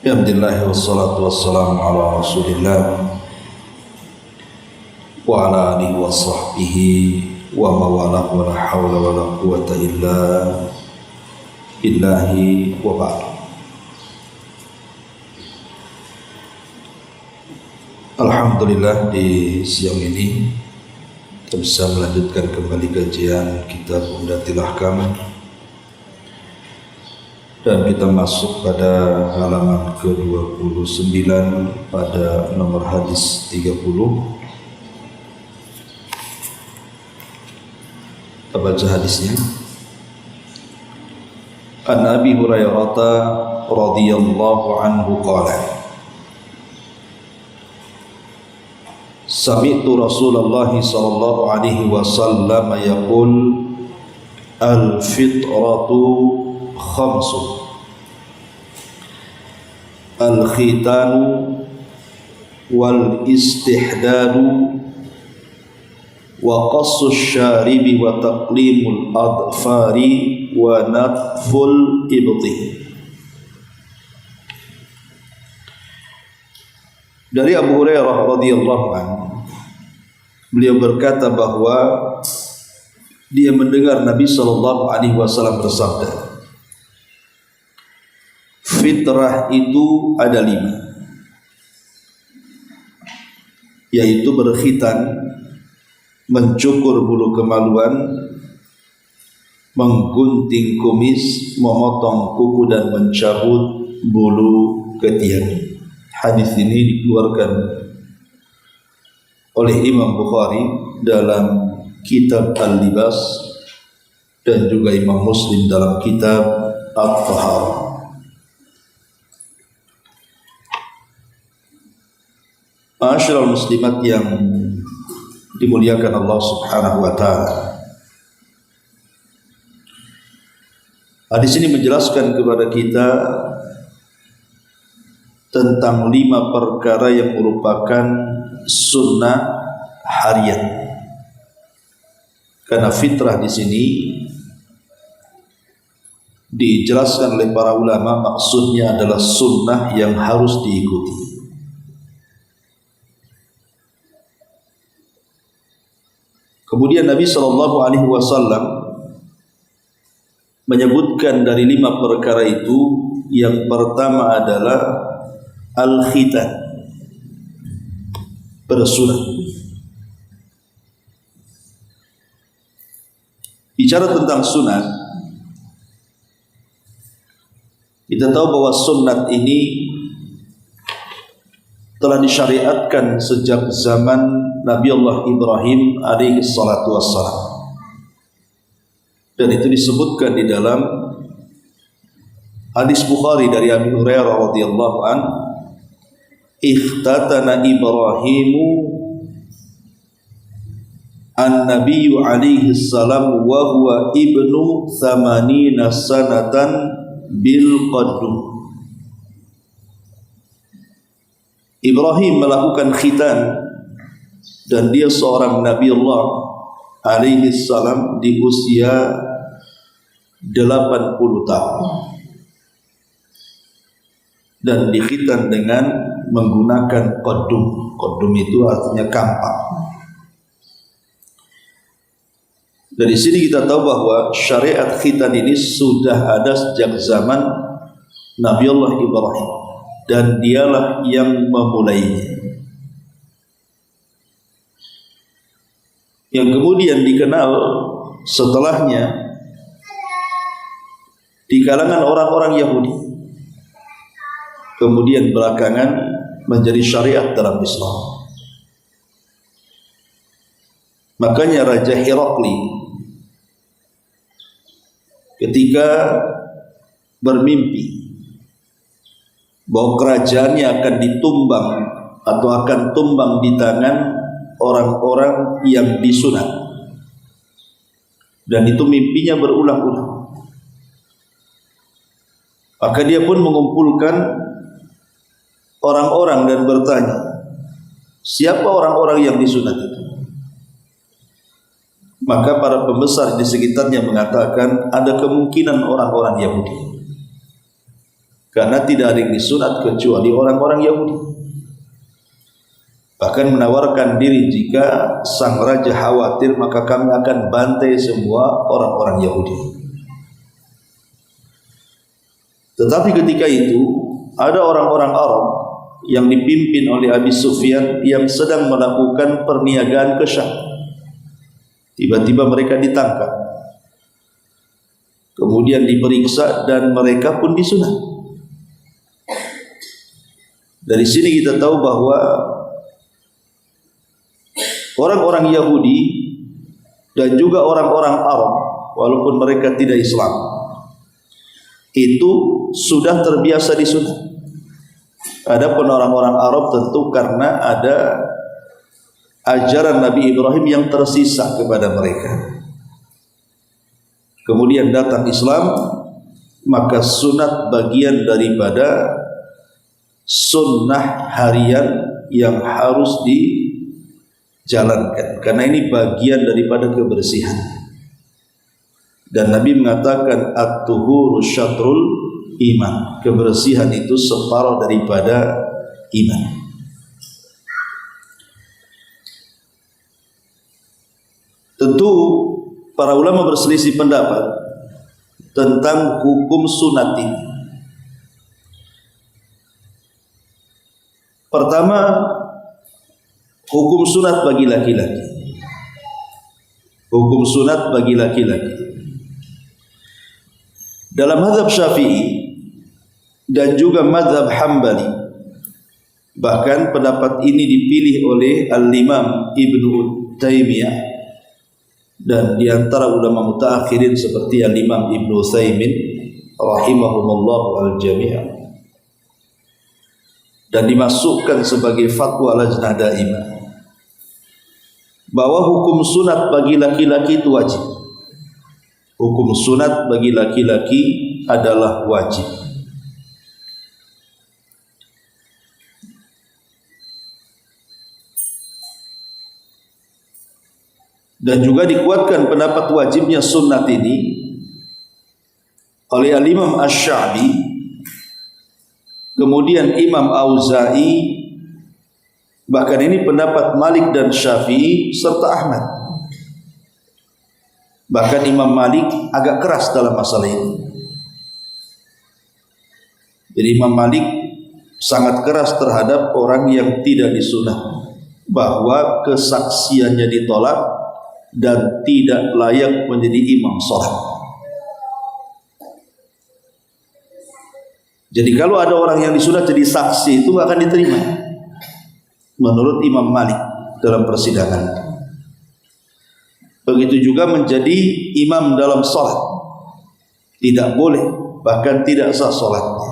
Alhamdulillah wassalatu wassalamu ala Rasulillah wa ala alihi wa sahbihi wa mawalah wa la hawla wa la quwata illa billahi wa ba'd. Alhamdulillah di siang ini kita bisa melanjutkan kembali kajian kitab Umdatul Ahkam dan kita masuk pada halaman ke-29 pada nomor hadis 30. Kita baca hadisnya. An Abi Hurairah radhiyallahu anhu qala Sami'tu Rasulullah sallallahu alaihi wasallam yaqul al-fitratu khamsun al-khitanu wal istihdadu wa qassu syaribi wa taqlimul adfari wa natful ibti. Dari Abu Hurairah radhiyallahu anhu, beliau berkata bahwa dia mendengar Nabi sallallahu alaihi wasallam bersabda, fitrah itu ada 5, yaitu berkhitan, mencukur bulu kemaluan, menggunting kumis, memotong kuku dan mencabut bulu ketiak. Hadis ini dikeluarkan oleh Imam Bukhari dalam kitab Al-Libas dan juga Imam Muslim dalam kitab At-Taharah. Ma'asyiral muslimat yang dimuliakan Allah Subhanahu wa taala. Hadis ini menjelaskan kepada kita tentang 5 perkara yang merupakan sunnah harian. Karena fitrah di sini dijelaskan oleh para ulama maksudnya adalah sunnah yang harus diikuti. Kemudian Nabi sallallahu alaihi wasallam menyebutkan dari 5 perkara itu, yang pertama adalah al-khitan, bersunat. Bicara tentang sunat, kita tahu bahwa sunat ini telah disyariatkan sejak zaman Nabi Allah Ibrahim alaihi salatu wassalam, dan itu disebutkan di dalam hadis Bukhari dari Abi Hurairah radhiyallahu an, ikhtatana Ibrahimu an-nabiyyu alaihi salam wa huwa ibnu 80 sanatan bil qaddum. Ibrahim melakukan khitan dan dia seorang Nabi Allah alaihi salam di usia 80 tahun, dan dikhitan dengan menggunakan qaddum. Qaddum itu artinya kampak. Dari sini kita tahu bahwa syariat khitan ini sudah ada sejak zaman Nabi Allah Ibrahim, dan dialah yang memulainya. Yang kemudian dikenal setelahnya di kalangan orang-orang Yahudi, kemudian belakangan menjadi syariat dalam Islam. Makanya Raja Herakli ketika bermimpi bahwa kerajaannya akan ditumbang atau akan tumbang di tangan orang-orang yang disunat, dan itu mimpinya berulang-ulang, maka dia pun mengumpulkan orang-orang dan bertanya, siapa orang-orang yang disunat itu? Maka para pembesar di sekitarnya mengatakan ada kemungkinan orang-orang Yahudi. karena tidak ada yang disunat kecuali orang-orang Yahudi. Bahkan menawarkan diri, jika sang raja khawatir maka kami akan bantai semua orang-orang Yahudi. Tetapi ketika itu ada orang-orang Arab yang dipimpin oleh Abi Sufyan yang sedang melakukan perniagaan ke Syam. Tiba-tiba mereka ditangkap, kemudian diperiksa dan mereka pun disunat. Dari sini kita tahu bahwa orang-orang Yahudi dan juga orang-orang Arab, walaupun mereka tidak Islam, itu sudah terbiasa disunat. Adapun orang-orang Arab tentu karena ada ajaran Nabi Ibrahim yang tersisa kepada mereka. Kemudian datang Islam, maka sunat bagian daripada sunnah harian yang harus dijalankan, karena ini bagian daripada kebersihan. Dan Nabi mengatakan at-tuhuru syatrul iman, kebersihan itu separuh daripada iman. Tentu para ulama berselisih pendapat tentang hukum sunat ini. Pertama, hukum sunat bagi laki-laki. Hukum sunat bagi laki-laki. Dalam mazhab Syafi'i dan juga mazhab Hambali, bahkan pendapat ini dipilih oleh Al-Imam Ibnu Taimiyah dan di antara ulama mutaakhirin seperti Al-Imam Ibnu Utsaimin rahimahumullah al-jami', dan dimasukkan sebagai fatwa Lajnah Daimah bahwa hukum sunat bagi laki-laki itu wajib. Hukum sunat bagi laki-laki adalah wajib. Dan juga dikuatkan pendapat wajibnya sunnat ini oleh Al-Imam Asy-Sya'bi, kemudian Imam Auza'i, bahkan ini pendapat Malik dan Syafi'i serta Ahmad. Bahkan Imam Malik agak keras dalam masalah ini. Jadi Imam Malik sangat keras terhadap orang yang tidak disunat, bahwa kesaksiannya ditolak dan tidak layak menjadi imam sholat. Jadi kalau ada orang yang disunat jadi saksi, itu akan diterima menurut Imam Malik dalam persidangan. Begitu juga menjadi imam dalam sholat, tidak boleh, bahkan tidak sah sholatnya.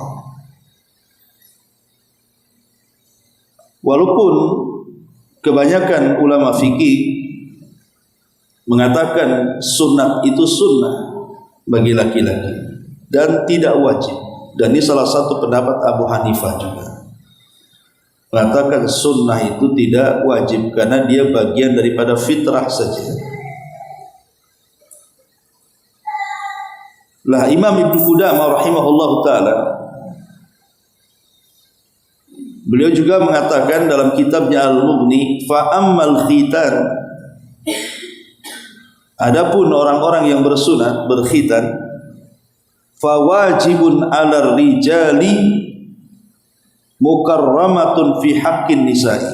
Walaupun kebanyakan ulama fikih mengatakan sunat itu sunnah bagi laki-laki dan tidak wajib, dan ini salah satu pendapat Abu Hanifah juga, mengatakan sunnah itu tidak wajib karena dia bagian daripada fitrah saja. Lah Imam Ibnu Qudamah rahimahullah ta'ala, beliau juga mengatakan dalam kitabnya Al-Mughni, fa'ammal khitan, adapun orang-orang yang bersunat, berkhitan, fawajibun 'alar rijali mukarramatun fi haqqin nisa'i,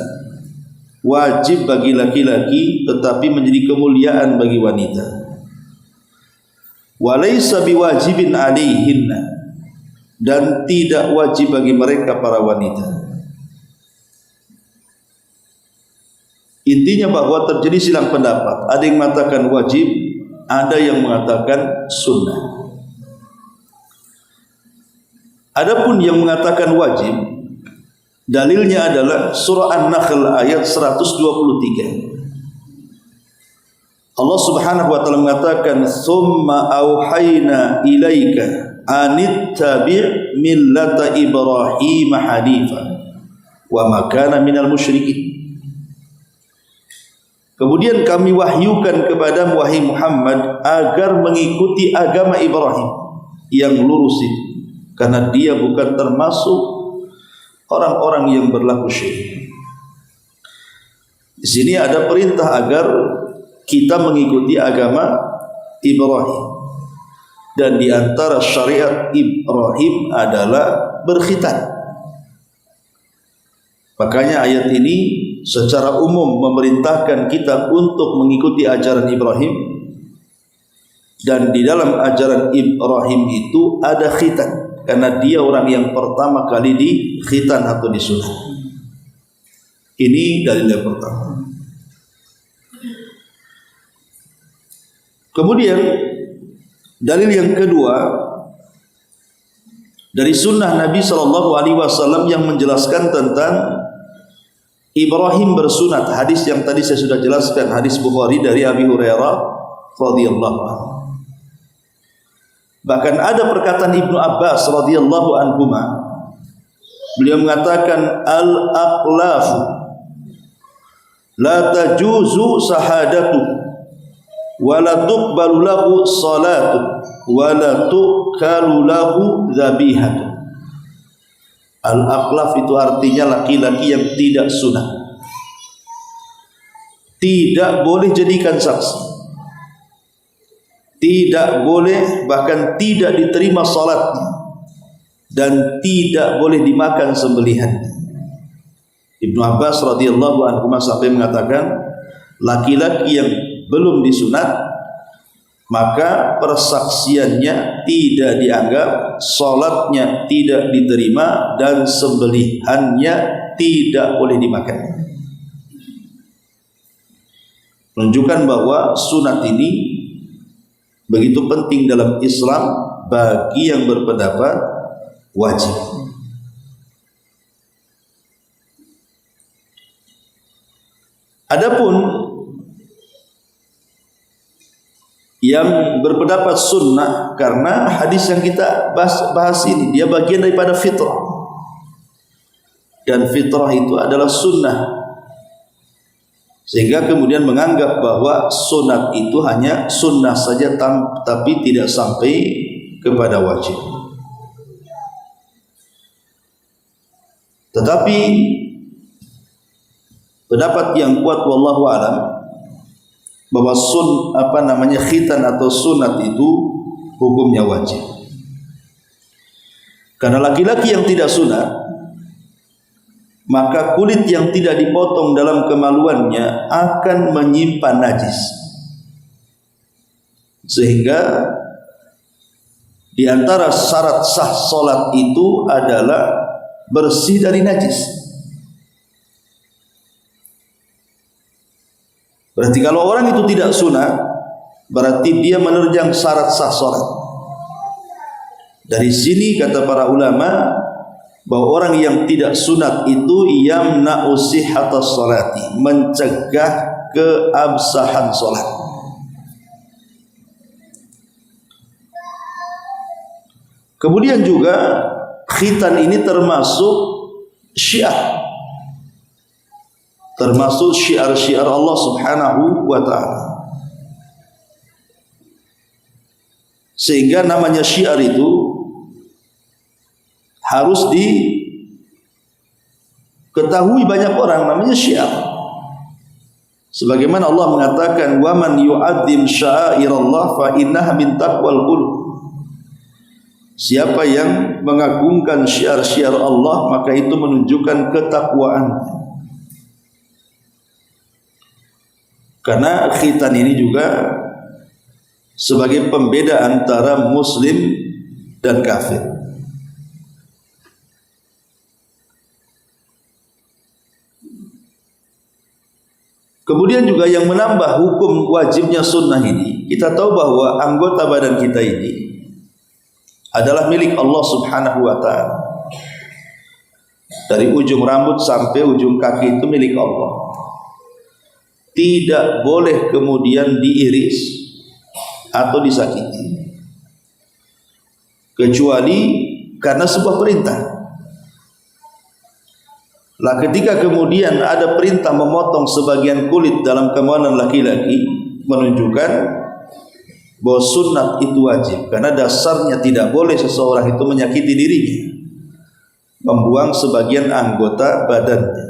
wajib bagi laki-laki tetapi menjadi kemuliaan bagi wanita. Walaysa biwajibin 'alaihinna, dan tidak wajib bagi mereka para wanita. Intinya bahwa terjadi silang pendapat. Ada yang mengatakan wajib, ada yang mengatakan sunnah. Adapun yang mengatakan wajib, dalilnya adalah surah An-Nahl ayat 123. Allah Subhanahu wa taala mengatakan, "Tsumma auhayna ilaika anittabi' millata Ibrahim hanifa wa ma kana minal musyrikin." Kemudian kami wahyukan kepadamu wahai Muhammad agar mengikuti agama Ibrahim yang lurus itu, karena dia bukan termasuk orang-orang yang berlaku syirik. Di sini ada perintah agar kita mengikuti agama Ibrahim, dan di antara syariat Ibrahim adalah berkhitan. Makanya ayat ini secara umum memerintahkan kita untuk mengikuti ajaran Ibrahim, dan di dalam ajaran Ibrahim itu ada khitan, karena dia orang yang pertama kali di khitan atau disunat. Ini dalil yang pertama. Kemudian dalil yang kedua dari sunnah Nabi SAW yang menjelaskan tentang Ibrahim bersunat. Hadis yang tadi saya sudah jelaskan, hadis Bukhari dari Abi Hurairah radhiyallahu anhu. Bahkan ada perkataan Ibnu Abbas radhiyallahu anhuma, beliau mengatakan al-aqlafu la tajuzu sahadatu wa la tuqbalu lahu salatu wa la tuqalu lahu dzabihatu. Al-aqlaf itu artinya laki-laki yang tidak sunat, tidak boleh jadikan saksi, tidak boleh, bahkan tidak diterima salatnya, dan tidak boleh dimakan sembelihan. Ibnu Abbas radhiyallahu anhu sampai mengatakan, laki-laki yang belum disunat maka persaksiannya tidak dianggap, salatnya tidak diterima, dan sembelihannya tidak boleh dimakan. Menunjukkan bahwa sunat ini begitu penting dalam Islam bagi yang berpendapat wajib. Adapun yang berpendapat sunnah, karena hadis yang kita bahas ini dia bagian daripada fitrah, dan fitrah itu adalah sunnah, sehingga kemudian menganggap bahwa sunat itu hanya sunnah saja tapi tidak sampai kepada wajib. Tetapi pendapat yang kuat wallahu a'lam bahwa khitan atau sunat itu hukumnya wajib. Karena laki-laki yang tidak sunat, maka kulit yang tidak dipotong dalam kemaluannya akan menyimpan najis, sehingga di antara syarat sah salat itu adalah bersih dari najis. Berarti kalau orang itu tidak sunat, berarti dia menerjang syarat sah salat. Dari sini kata para ulama bahwa orang yang tidak sunat itu yamna'u sihhatas salati, mencegah keabsahan salat. Kemudian juga khitan ini termasuk syiar, termasuk syiar-syiar Allah Subhanahu wa ta'ala, sehingga namanya syiar itu harus diketahui banyak orang, namanya syiar. Sebagaimana Allah mengatakan, wa man yu'adzim sya'airallah fa innaha min taqwal qulub. Siapa yang mengagungkan syiar-syiar Allah, maka itu menunjukkan ketakwaan. Karena khitan ini juga sebagai pembeda antara muslim dan kafir. Kemudian juga yang menambah hukum wajibnya sunnah ini, kita tahu bahwa anggota badan kita ini adalah milik Allah Subhanahu wa ta'ala. Dari ujung rambut sampai ujung kaki itu milik Allah. Tidak boleh kemudian diiris atau disakiti, kecuali karena sebuah perintah. Lah ketika kemudian ada perintah memotong sebagian kulit dalam kemaluan laki-laki, menunjukkan bahwa sunat itu wajib, karena dasarnya tidak boleh seseorang itu menyakiti dirinya, membuang sebagian anggota badannya.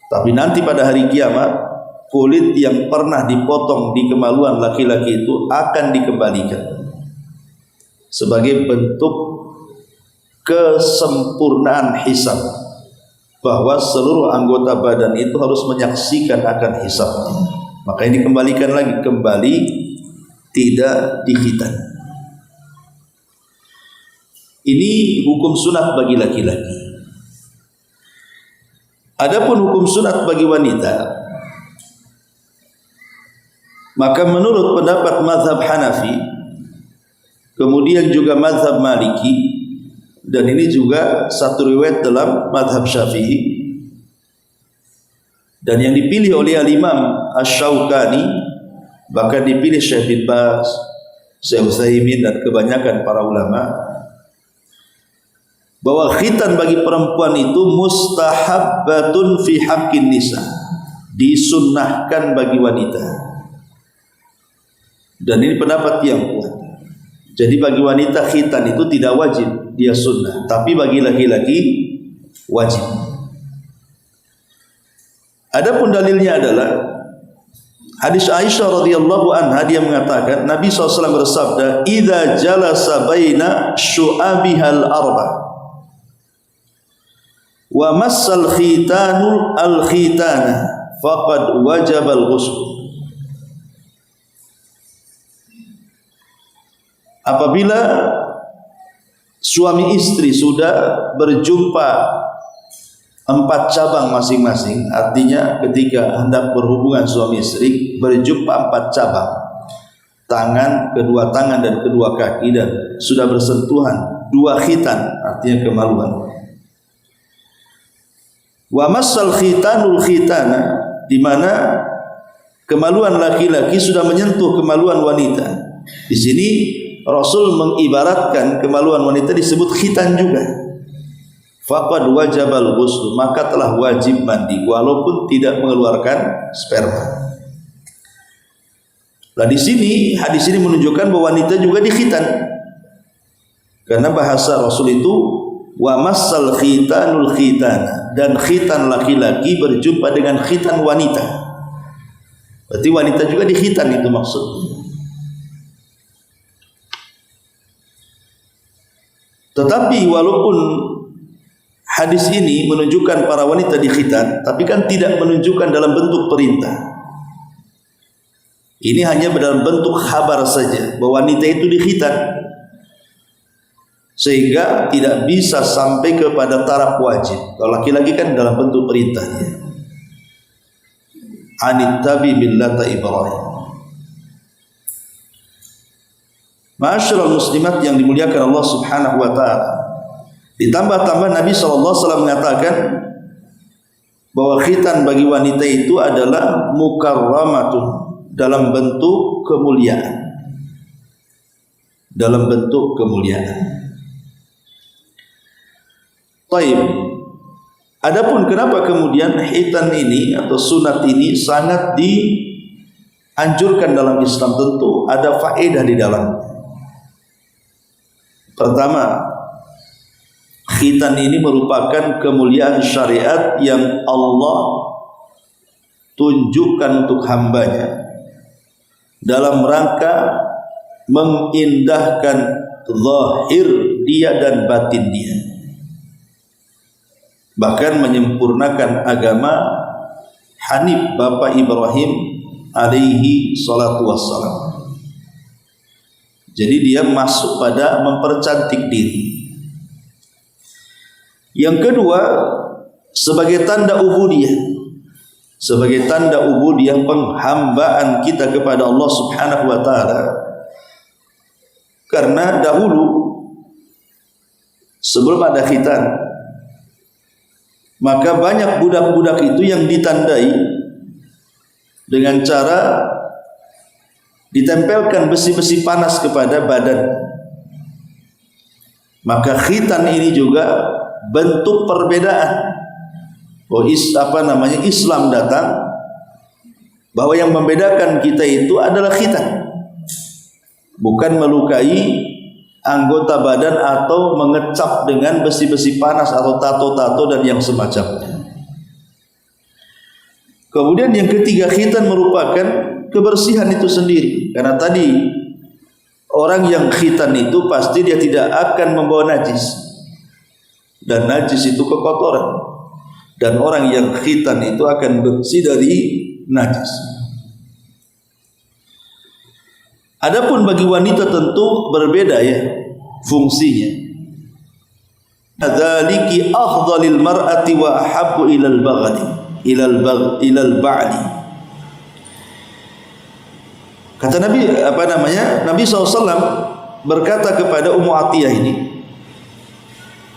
Tapi nanti pada hari kiamat, kulit yang pernah dipotong di kemaluan laki-laki itu akan dikembalikan sebagai bentuk kesempurnaan hisab, bahwa seluruh anggota badan itu harus menyaksikan akan hisabnya. Makanya dikembalikan lagi, kembali tidak dikhitan. Ini hukum sunat bagi laki-laki. Adapun hukum sunat bagi wanita, maka menurut pendapat mazhab Hanafi, kemudian juga mazhab Maliki, dan ini juga satu riwayat dalam mazhab Syafi'i, dan yang dipilih oleh Al-Imam Asy-Syaukani, bahkan dipilih Syekh bin Baz, Syekh Utsaimin dan kebanyakan para ulama, bahwa khitan bagi perempuan itu mustahabbatun fi haqqin nisa, disunnahkan bagi wanita. Dan ini pendapat yang kuat. Jadi bagi wanita khitan itu tidak wajib, dia sunnah, tapi bagi laki-laki wajib. Adapun dalilnya adalah hadis Aisyah radhiyallahu anha, dia mengatakan Nabi SAW bersabda, "Idza jalasa baina syu'abihal arba wa massal khitanul al-khitana faqad wajabal ghusl." Apabila suami istri sudah berjumpa 4 cabang masing-masing, artinya ketika hendak berhubungan suami istri berjumpa 4 cabang, tangan, kedua tangan dan kedua kaki, dan sudah bersentuhan 2 khitan, artinya kemaluan. Wa massal khitanul khitana, di mana kemaluan laki-laki sudah menyentuh kemaluan wanita. Di sini Rasul mengibaratkan kemaluan wanita disebut khitan juga. Faqad wajabal ghusl, maka telah wajib mandi walaupun tidak mengeluarkan sperma. Nah, di sini hadis ini menunjukkan bahwa wanita juga dikhitan. Karena bahasa Rasul itu wa massal khitanul khitana, dan khitan laki-laki berjumpa dengan khitan wanita. Berarti wanita juga dikhitan, itu maksudnya. Tetapi walaupun hadis ini menunjukkan para wanita dikhitan, tapi kan tidak menunjukkan dalam bentuk perintah. Ini hanya dalam bentuk kabar saja bahwa wanita itu dikhitan, sehingga tidak bisa sampai kepada taraf wajib. Kalau laki-laki kan dalam bentuk perintahnya. Anittabi millata Ibrahim. Ma'asyiral muslimat yang dimuliakan Allah Subhanahu wa taala. Ditambah-tambah Nabi SAW mengatakan bahwa khitan bagi wanita itu adalah mukarramatun, dalam bentuk kemuliaan. Dalam bentuk kemuliaan. Taib. Adapun kenapa kemudian khitan ini atau sunat ini sangat dianjurkan dalam Islam, tentu ada faedah di dalamnya. Pertama, khitan ini merupakan kemuliaan syariat yang Allah tunjukkan untuk hambanya dalam rangka mengindahkan zahir dia dan batin dia, bahkan menyempurnakan agama Hanif Bapak Ibrahim alaihi salatu wassalam. Jadi dia masuk pada mempercantik diri. Yang kedua, sebagai tanda ubudiyah, sebagai tanda ubudiyah penghambaan kita kepada Allah Subhanahu wa taala. Karena dahulu sebelum ada khitan, maka banyak budak-budak itu yang ditandai dengan cara ditempelkan besi-besi panas kepada badan. Maka khitan ini juga bentuk perbedaan. Islam datang bahwa yang membedakan kita itu adalah khitan. bukan melukai anggota badan atau mengecap dengan besi-besi panas atau tato-tato dan yang semacamnya. Kemudian yang ketiga, khitan merupakan kebersihan itu sendiri. Karena tadi orang yang khitan itu pasti dia tidak akan membawa najis, dan najis itu kekotoran, dan orang yang khitan itu akan bersih dari najis. Adapun bagi wanita tentu berbeda ya fungsinya. Dzaliki afdhalil mar'ati wa ahabbu ilal baghdi ilal ba'li. Kata Nabi Nabi SAW berkata kepada Ummu Atiyah ini,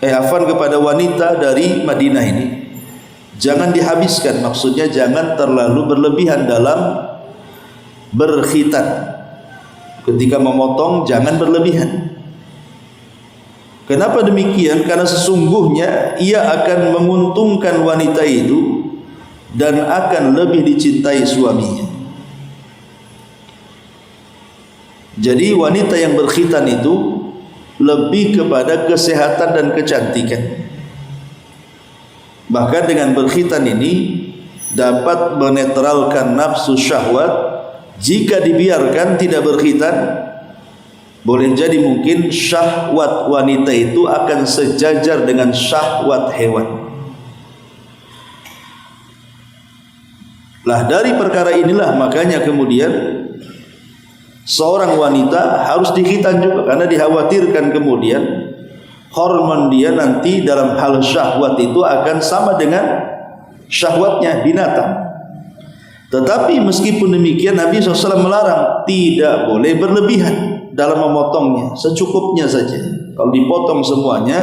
kepada wanita dari Madinah ini, jangan dihabiskan, maksudnya jangan terlalu berlebihan dalam berkhitan. Ketika memotong jangan berlebihan. Kenapa demikian? Karena sesungguhnya ia akan menguntungkan wanita itu dan akan lebih dicintai suaminya. Jadi wanita yang berkhitan itu lebih kepada kesehatan dan kecantikan. Bahkan dengan berkhitan ini dapat menetralkan nafsu syahwat. Jika dibiarkan tidak berkhitan, boleh jadi mungkin syahwat wanita itu akan sejajar dengan syahwat hewan. Lah dari perkara inilah makanya kemudian seorang wanita harus dikhitan juga, karena dikhawatirkan kemudian hormon dia nanti dalam hal syahwat itu akan sama dengan syahwatnya binatang. Tetapi meskipun demikian Nabi SAW melarang, tidak boleh berlebihan dalam memotongnya, secukupnya saja. Kalau dipotong semuanya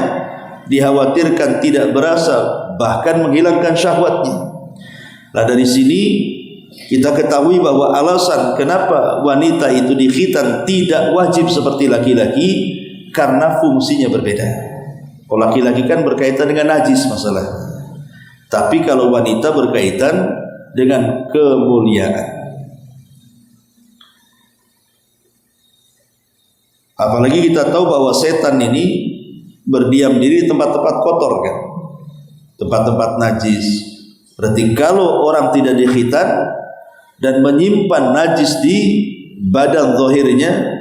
dikhawatirkan tidak berasa, bahkan menghilangkan syahwatnya. Nah dari sini kita ketahui bahwa alasan kenapa wanita itu dikhitan tidak wajib seperti laki-laki, karena fungsinya berbeda. Kalau laki-laki kan berkaitan dengan najis masalah, tapi kalau wanita berkaitan dengan kemuliaan. Apalagi kita tahu bahwa setan ini berdiam diri di tempat-tempat kotor kan, tempat-tempat najis. Berarti kalau orang tidak dikhitan dan menyimpan najis di badan zahirnya,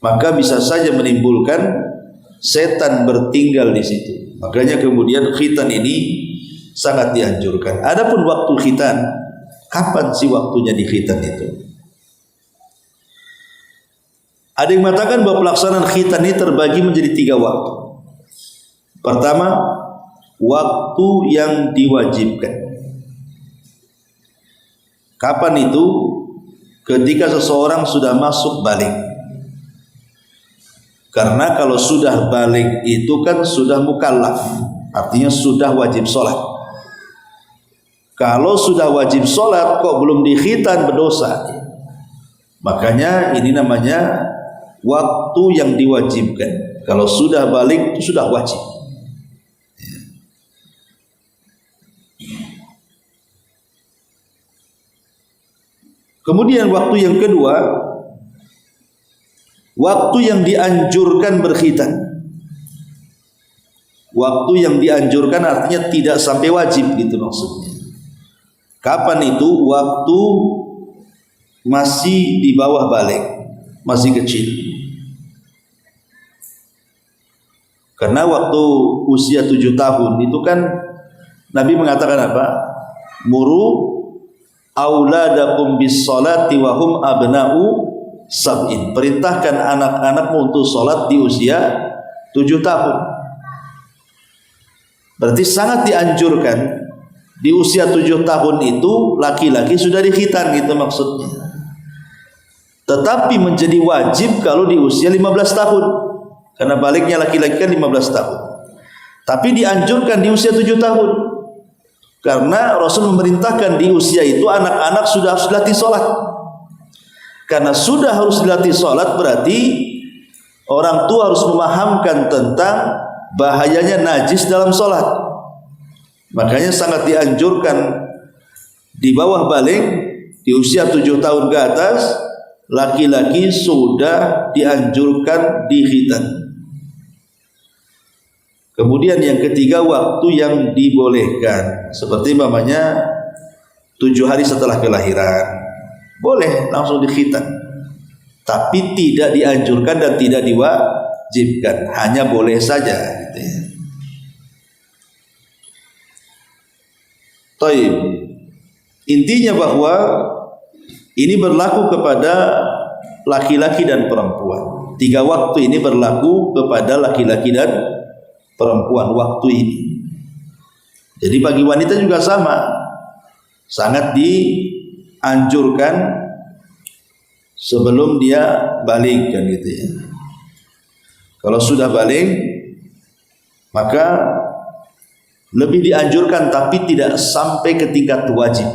maka bisa saja menimbulkan setan bertinggal di situ. Makanya kemudian khitan ini sangat dianjurkan. Adapun waktu khitan, kapan sih waktunya di khitan itu? Ada yang mengatakan bahwa pelaksanaan khitan ini terbagi menjadi 3 waktu. Pertama, waktu yang diwajibkan. Kapan itu? Ketika seseorang sudah masuk balik. Karena kalau sudah balik itu kan sudah mukallaf, artinya sudah wajib sholat. Kalau sudah wajib sholat kok belum dikhitan, berdosa. Makanya ini namanya waktu yang diwajibkan. Kalau sudah balik itu sudah wajib. Kemudian waktu yang kedua, waktu yang dianjurkan berkhitan. Waktu yang dianjurkan artinya tidak sampai wajib gitu maksudnya. Kapan itu? Waktu masih di bawah balik, masih kecil. Karena waktu usia 7 tahun itu kan Nabi mengatakan apa? Muru auladakum bis salati wa hum abna'u sab'in. Perintahkan anak-anakmu untuk salat di usia 7 tahun. Berarti sangat dianjurkan di usia 7 tahun itu laki-laki sudah dikhitan gitu maksudnya. Tetapi menjadi wajib kalau di usia 15 tahun. Karena baliknya laki-laki kan 15 tahun. Tapi dianjurkan di usia 7 tahun. Karena Rasul memerintahkan di usia itu anak-anak sudah harus dilatih sholat. Karena sudah harus dilatih sholat berarti orang tua harus memahamkan tentang bahayanya najis dalam sholat. Makanya sangat dianjurkan di bawah balik, di usia 7 tahun ke atas, laki-laki sudah dianjurkan dikhitan. Kemudian yang ketiga, waktu yang dibolehkan, seperti umpamanya 7 hari setelah kelahiran boleh langsung dikhitan, tapi tidak dianjurkan dan tidak diwajibkan, hanya boleh saja gitu ya. Taib. Intinya bahwa ini berlaku kepada laki-laki dan perempuan. 3 waktu ini berlaku kepada laki-laki dan perempuan waktu ini. Jadi bagi wanita juga sama, sangat dianjurkan sebelum dia balik kan gitu ya. Kalau sudah balik maka lebih dianjurkan, tapi tidak sampai ke tingkat wajib.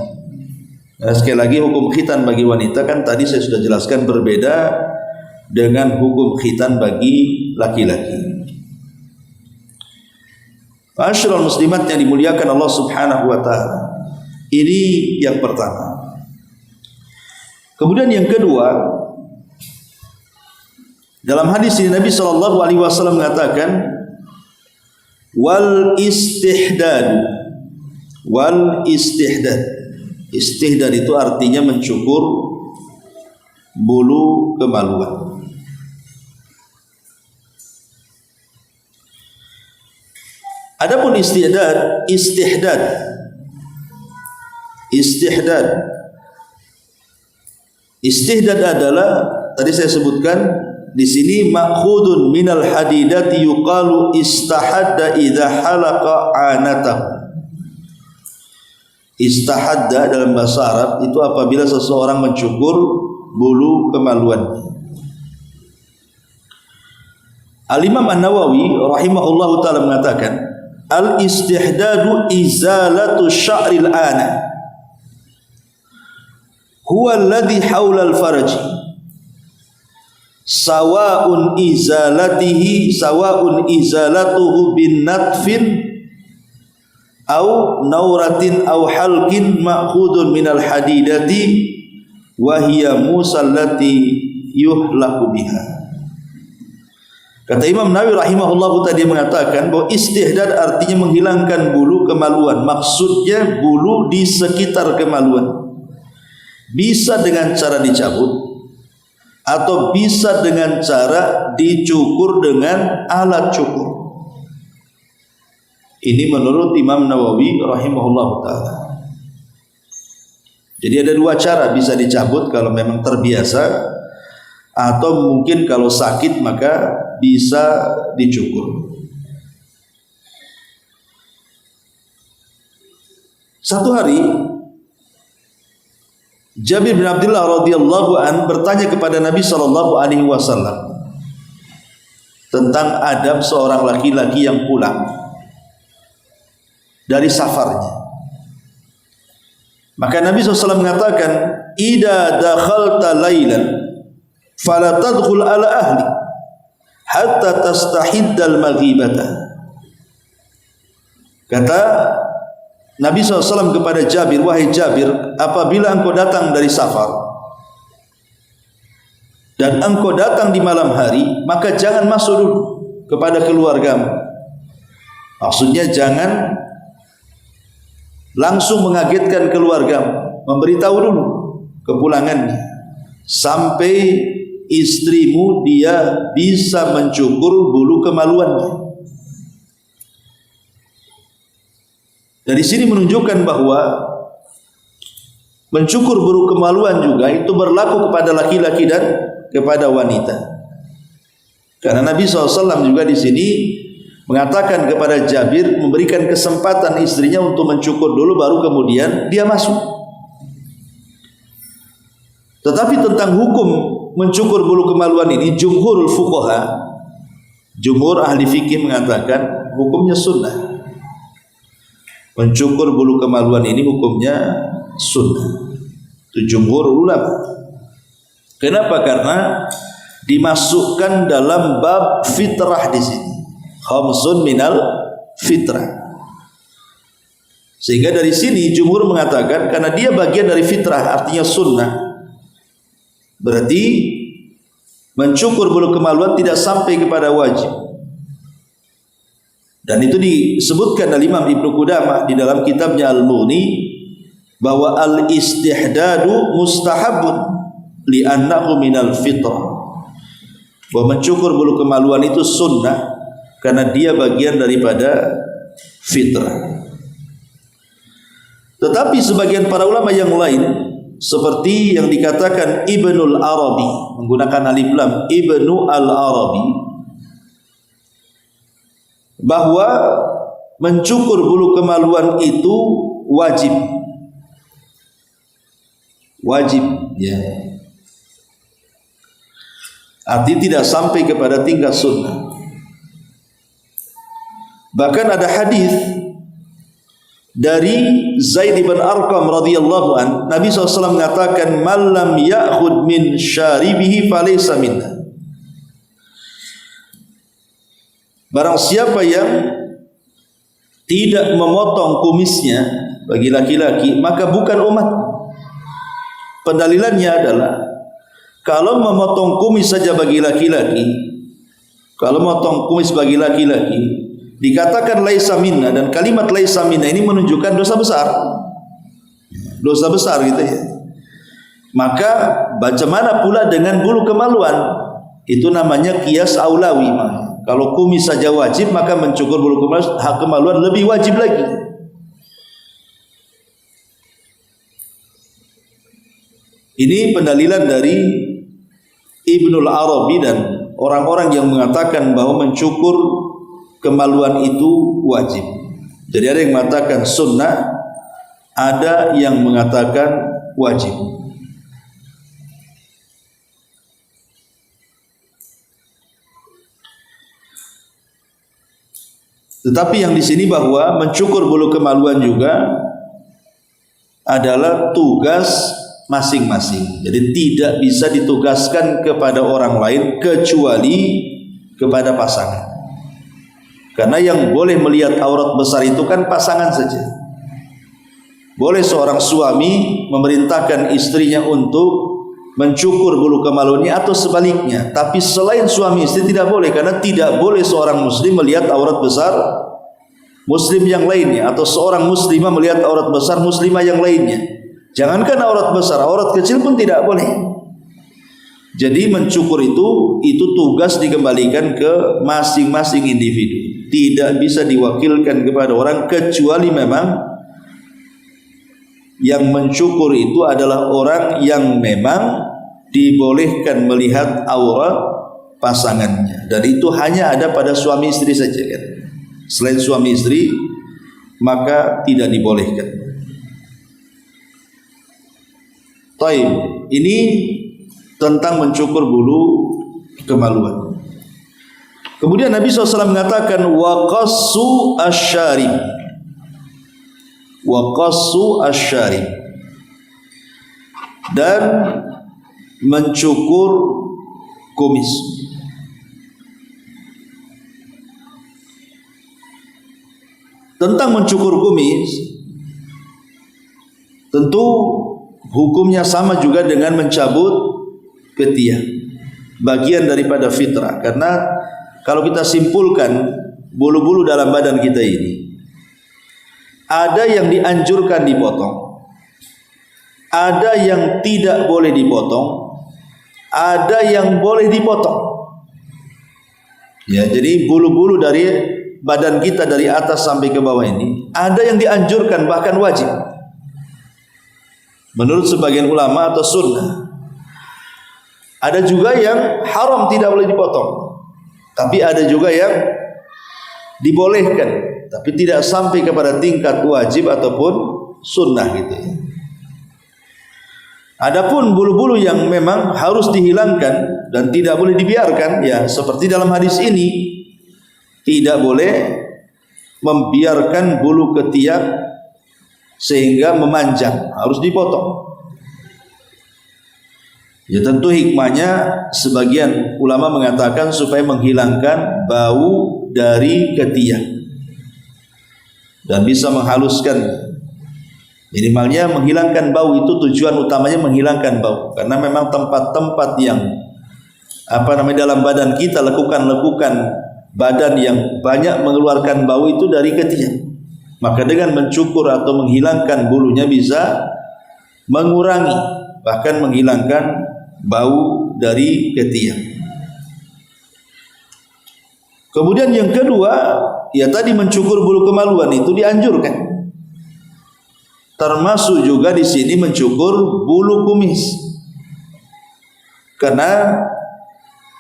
Nah, sekali lagi hukum khitan bagi wanita kan tadi saya sudah jelaskan berbeda dengan hukum khitan bagi laki-laki. Ma'asyiral muslimat yang dimuliakan Allah Subhanahu wa taala. Ini yang pertama. Kemudian yang kedua, dalam hadis ini Nabi sallallahu alaihi wasallam mengatakan wal istihdad. Istihdad itu artinya mencukur bulu kemaluan. Adapun istihdad adalah tadi saya sebutkan di sini ma'khudun minal hadidati yuqalu istahadda idza halaqa anatahu. Istahadda dalam bahasa Arab itu apabila seseorang mencukur bulu kemaluannya. Al-Imam An-Nawawi rahimahullahu taala mengatakan al-istihdadu izalatu sya'ril ana huwa alladhi hawla al-farji sawa'un izalatuhu bin natfin au nauratin au halqin ma'khudun minal hadidati wa hiya musallati yuhlaqu biha. Kata Imam Nawawi rahimahullahu tadi mengatakan bahwa istihdad artinya menghilangkan bulu kemaluan, maksudnya bulu di sekitar kemaluan. Bisa dengan cara dicabut atau bisa dengan cara dicukur dengan alat cukur. Ini menurut Imam Nawawi rahimahullah ta'ala. Jadi ada 2 cara, bisa dicabut kalau memang terbiasa, atau mungkin kalau sakit maka bisa dicukur. Satu hari Jabir bin Abdullah radhiyallahu an bertanya kepada Nabi sallallahu alaihi wasallam tentang adab seorang laki-laki yang pulang dari safarnya. Maka Nabi SAW mengatakan, "Idza dakhalta lailan fala tadkhul ala ahli hatta tastahiddal maghibata." Kata Nabi SAW kepada Jabir, "Wahai Jabir, apabila engkau datang dari safar dan engkau datang di malam hari, maka jangan masuk dulu kepada keluargamu." Maksudnya jangan langsung mengagetkan keluargamu, memberitahu dulu kepulangannya sampai istrimu dia bisa mencukur bulu kemaluannya. Dari sini menunjukkan bahwa mencukur bulu kemaluan juga itu berlaku kepada laki-laki dan kepada wanita. Karena Nabi SAW juga di sini mengatakan kepada Jabir, memberikan kesempatan istrinya untuk mencukur dulu baru kemudian dia masuk. Tetapi tentang hukum mencukur bulu kemaluan ini, jumhurul fuqaha, jumhur ahli fikih mengatakan hukumnya sunnah. Mencukur bulu kemaluan ini hukumnya sunnah. Itu jumhur ulama. Kenapa? Karena dimasukkan dalam bab fitrah di sini. Khamsun minal fitrah. Sehingga dari sini jumhur mengatakan karena dia bagian dari fitrah, artinya sunnah, Berarti mencukur bulu kemaluan tidak sampai kepada wajib. Dan itu disebutkan oleh Imam Ibnu Qudamah di dalam kitabnya Al-Mughni bahwa al-istihdadu mustahabun li'annahu minal fitrah. Bahwa mencukur bulu kemaluan itu sunnah karena dia bagian daripada fitrah. Tetapi sebagian para ulama yang lain seperti yang dikatakan Ibnul Arabi menggunakan alif lam, Ibnu Al-Arabi, bahwa mencukur bulu kemaluan itu wajib, ya. Artinya tidak sampai kepada tingkat sunnah. Bahkan ada hadis dari Zaid bin Arqam radhiyallahu an, Nabi SAW mengatakan, "Man lam ya'khud min syaribihi falaysa minna." Barang siapa yang tidak memotong kumisnya bagi laki-laki, maka bukan umat. Pendalilannya adalah kalau memotong kumis saja bagi laki-laki, kalau memotong kumis bagi laki-laki dikatakan laisa minna, dan kalimat laisa minna ini menunjukkan dosa besar. Dosa besar gitu ya. Maka bagaimana pula dengan bulu kemaluan? Itu namanya qiyas aulawi. Kalau kumis saja wajib, maka mencukur bulu kemaluan lebih wajib lagi. Ini pendalilan dari Ibnul Arabi dan orang-orang yang mengatakan bahwa mencukur kemaluan itu wajib. Jadi ada yang mengatakan sunnah, ada yang mengatakan wajib. Tetapi yang di sini bahwa mencukur bulu kemaluan juga adalah tugas masing-masing. Jadi tidak bisa ditugaskan kepada orang lain kecuali kepada pasangan. Karena yang boleh melihat aurat besar itu kan pasangan saja. Boleh seorang suami memerintahkan istrinya untuk mencukur bulu kemaluannya atau sebaliknya. Tapi selain suami istri tidak boleh, karena tidak boleh seorang muslim melihat aurat besar muslim yang lainnya, atau seorang muslimah melihat aurat besar muslimah yang lainnya. Jangankan aurat besar, aurat kecil pun tidak boleh. Jadi mencukur itu tugas dikembalikan ke masing-masing individu. Tidak bisa diwakilkan kepada orang kecuali memang yang mencukur itu adalah orang yang memang dibolehkan melihat aurat pasangannya, dan itu hanya ada pada suami istri saja kan. Selain suami istri maka tidak dibolehkan. Taib, ini tentang mencukur bulu kemaluan. Kemudian Nabi SAW mengatakan waqassu asyarib, waqassu asyarib, dan mencukur kumis. Tentang mencukur kumis, tentu hukumnya sama juga dengan mencabut ketiak, bagian daripada fitrah. Karena kalau kita simpulkan bulu-bulu dalam badan kita ini, ada yang dianjurkan dipotong, ada yang tidak boleh dipotong, ada yang boleh dipotong. Ya, jadi bulu-bulu dari badan kita dari atas sampai ke bawah ini ada yang dianjurkan bahkan wajib menurut sebagian ulama atau sunnah. Ada juga yang haram, tidak boleh dipotong. Tapi ada juga yang dibolehkan, tapi tidak sampai kepada tingkat wajib ataupun sunnah gitu. Adapun bulu-bulu yang memang harus dihilangkan dan tidak boleh dibiarkan, ya seperti dalam hadis ini, tidak boleh membiarkan bulu ketiak sehingga memanjang, harus dipotong. Ya tentu hikmahnya sebagian ulama mengatakan supaya menghilangkan bau dari ketiak dan bisa menghaluskan. Minimalnya menghilangkan bau, itu tujuan utamanya menghilangkan bau. Karena memang tempat-tempat yang dalam badan kita, lekukan-lekukan badan yang banyak mengeluarkan bau itu dari ketiak. Maka dengan mencukur atau menghilangkan bulunya bisa mengurangi, bahkan menghilangkan bau dari ketiak. Kemudian yang kedua, ya tadi mencukur bulu kemaluan itu dianjurkan. Termasuk juga di sini mencukur bulu kumis. Karena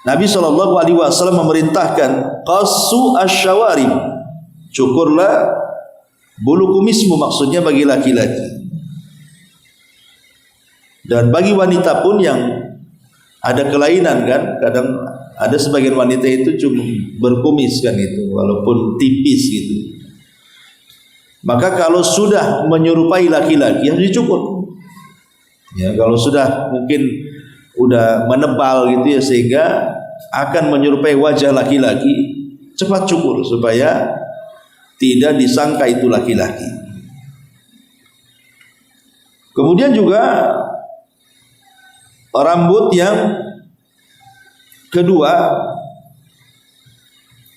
Nabi SAW memerintahkan qassu asyawarib, cukurlah bulu kumismu, maksudnya bagi laki-laki. Dan bagi wanita pun yang ada kelainan kan, kadang ada sebagian wanita itu cuma berkumis kan itu, walaupun tipis gitu. Maka kalau sudah menyerupai laki-laki harus dicukur. Ya, kalau sudah mungkin udah menebal gitu ya, sehingga akan menyerupai wajah laki-laki, cepat cukur supaya tidak disangka itu laki-laki. Kemudian juga rambut yang kedua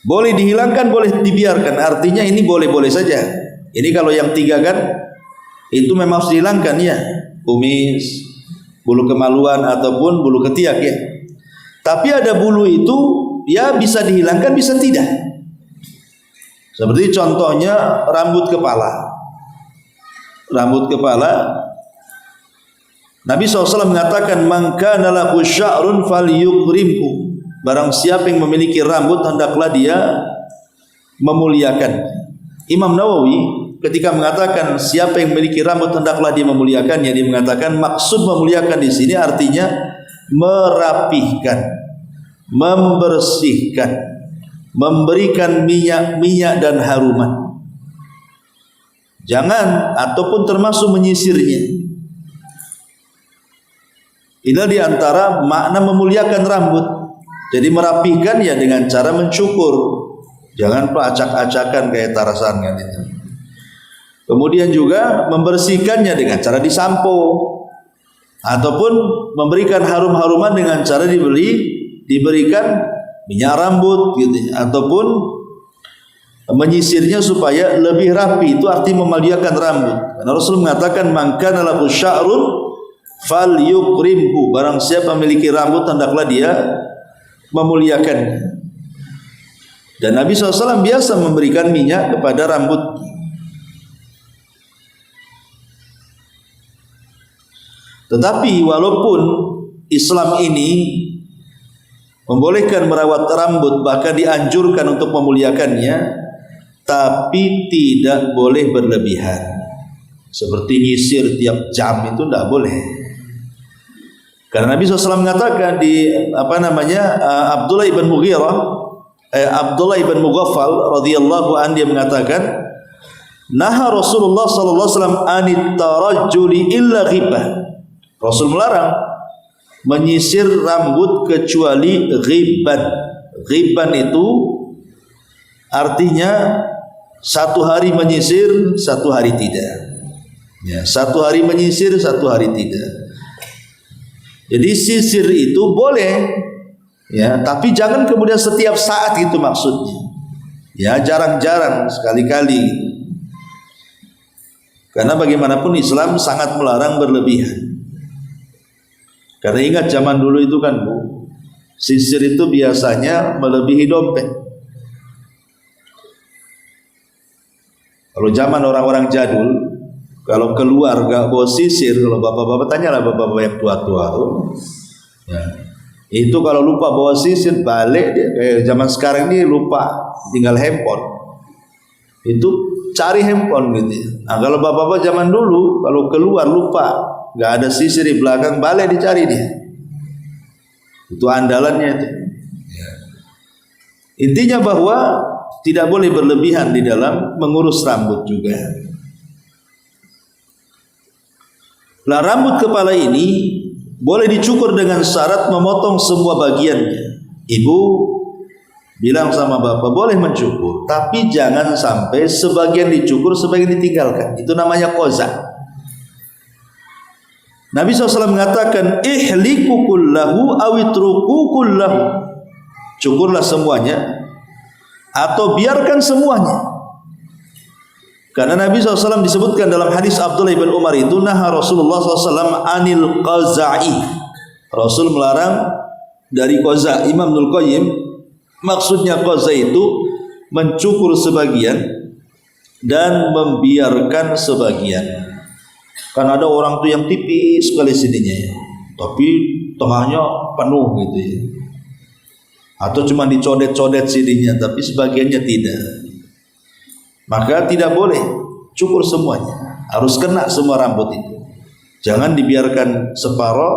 boleh dihilangkan, boleh dibiarkan. Artinya ini boleh-boleh saja. Ini kalau yang tiga kan itu memang harus dihilangkan ya, kumis, bulu kemaluan ataupun bulu ketiak ya. Tapi ada bulu itu ya bisa dihilangkan, bisa tidak. Seperti contohnya rambut kepala. Rambut kepala, Nabi SAW mengatakan, man kana lahu sya'run falyukrimhu. Barang siapa yang memiliki rambut, hendaklah dia memuliakan. Imam Nawawi ketika mengatakan siapa yang memiliki rambut hendaklah dia memuliakannya, dia mengatakan maksud memuliakan di sini artinya merapihkan, membersihkan, memberikan minyak dan haruman. Jangan ataupun termasuk menyisirnya. Ini di antara makna memuliakan rambut. Jadi merapihkan ya dengan cara mencukur. Jangan acak-acakan kayak Tarzan kan itu. Kemudian juga membersihkannya dengan cara disampo ataupun memberikan harum-haruman dengan cara diberikan minyak rambut gitu, ataupun menyisirnya supaya lebih rapi. Itu arti memuliakan rambut. Karena Rasul mengatakan man kana lahu sya'run falyukrimhu. Barang siapa memiliki rambut hendaklah dia memuliakannya. Dan Nabi SAW biasa memberikan minyak kepada rambut. Tetapi walaupun Islam ini membolehkan merawat rambut, bahkan dianjurkan untuk memuliakannya, tapi tidak boleh berlebihan. Seperti nyisir tiap jam itu tidak boleh. Karena Nabi SAW mengatakan di Abdullah ibn Mughaffal radhiyallahu anhu, dia mengatakan, naha Rasulullah sallallahu alaihi wasallam anit tarajjuli illa ghibah. Rasul melarang menyisir rambut kecuali ghiban. Ghiban itu artinya satu hari menyisir, satu hari tidak. Ya, satu hari menyisir, satu hari tidak. Jadi sisir itu boleh, ya, tapi jangan kemudian setiap saat itu maksudnya. Ya, jarang-jarang, sekali-kali. Karena bagaimanapun Islam sangat melarang berlebihan. Karena ingat zaman dulu itu kan Bu, sisir itu biasanya melebihi dompet. Kalau zaman orang-orang jadul, kalau keluar gak bawa sisir, kalau bapak-bapak tanyalah bapak-bapak yang tua-tua tuh, ya, itu kalau lupa bawa sisir balik dia, kayak zaman sekarang ini lupa tinggal handphone, itu cari handphone gitu. Nah kalau bapak-bapak zaman dulu kalau keluar lupa nggak ada sisir di belakang, balik dicari dia. Itu andalannya itu. Ya. Intinya bahwa tidak boleh berlebihan di dalam mengurus rambut juga. Nah, rambut kepala ini boleh dicukur dengan syarat memotong semua bagiannya. Ibu bilang sama bapak boleh mencukur, tapi jangan sampai sebagian dicukur, sebagian ditinggalkan. Itu namanya qaza. Nabi SAW mengatakan, ihliku kullahu awitruku kullahu. Cukurlah semuanya atau biarkan semuanya. Karena Nabi SAW disebutkan dalam hadis Abdullah bin Umar itu, naha Rasulullah SAW anil qaza'i. Rasul melarang dari qaza'. Imam Ibnul Qayyim, maksudnya qaza' itu mencukur sebagian dan membiarkan sebagian. Kan ada orang tuh yang tipis sekali sininya ya, tapi tengahnya penuh gitu ya. Atau cuma dicodet-codet sininya, tapi sebagiannya tidak. Maka tidak boleh cukur semuanya, harus kena semua rambut itu. Jangan dibiarkan separoh,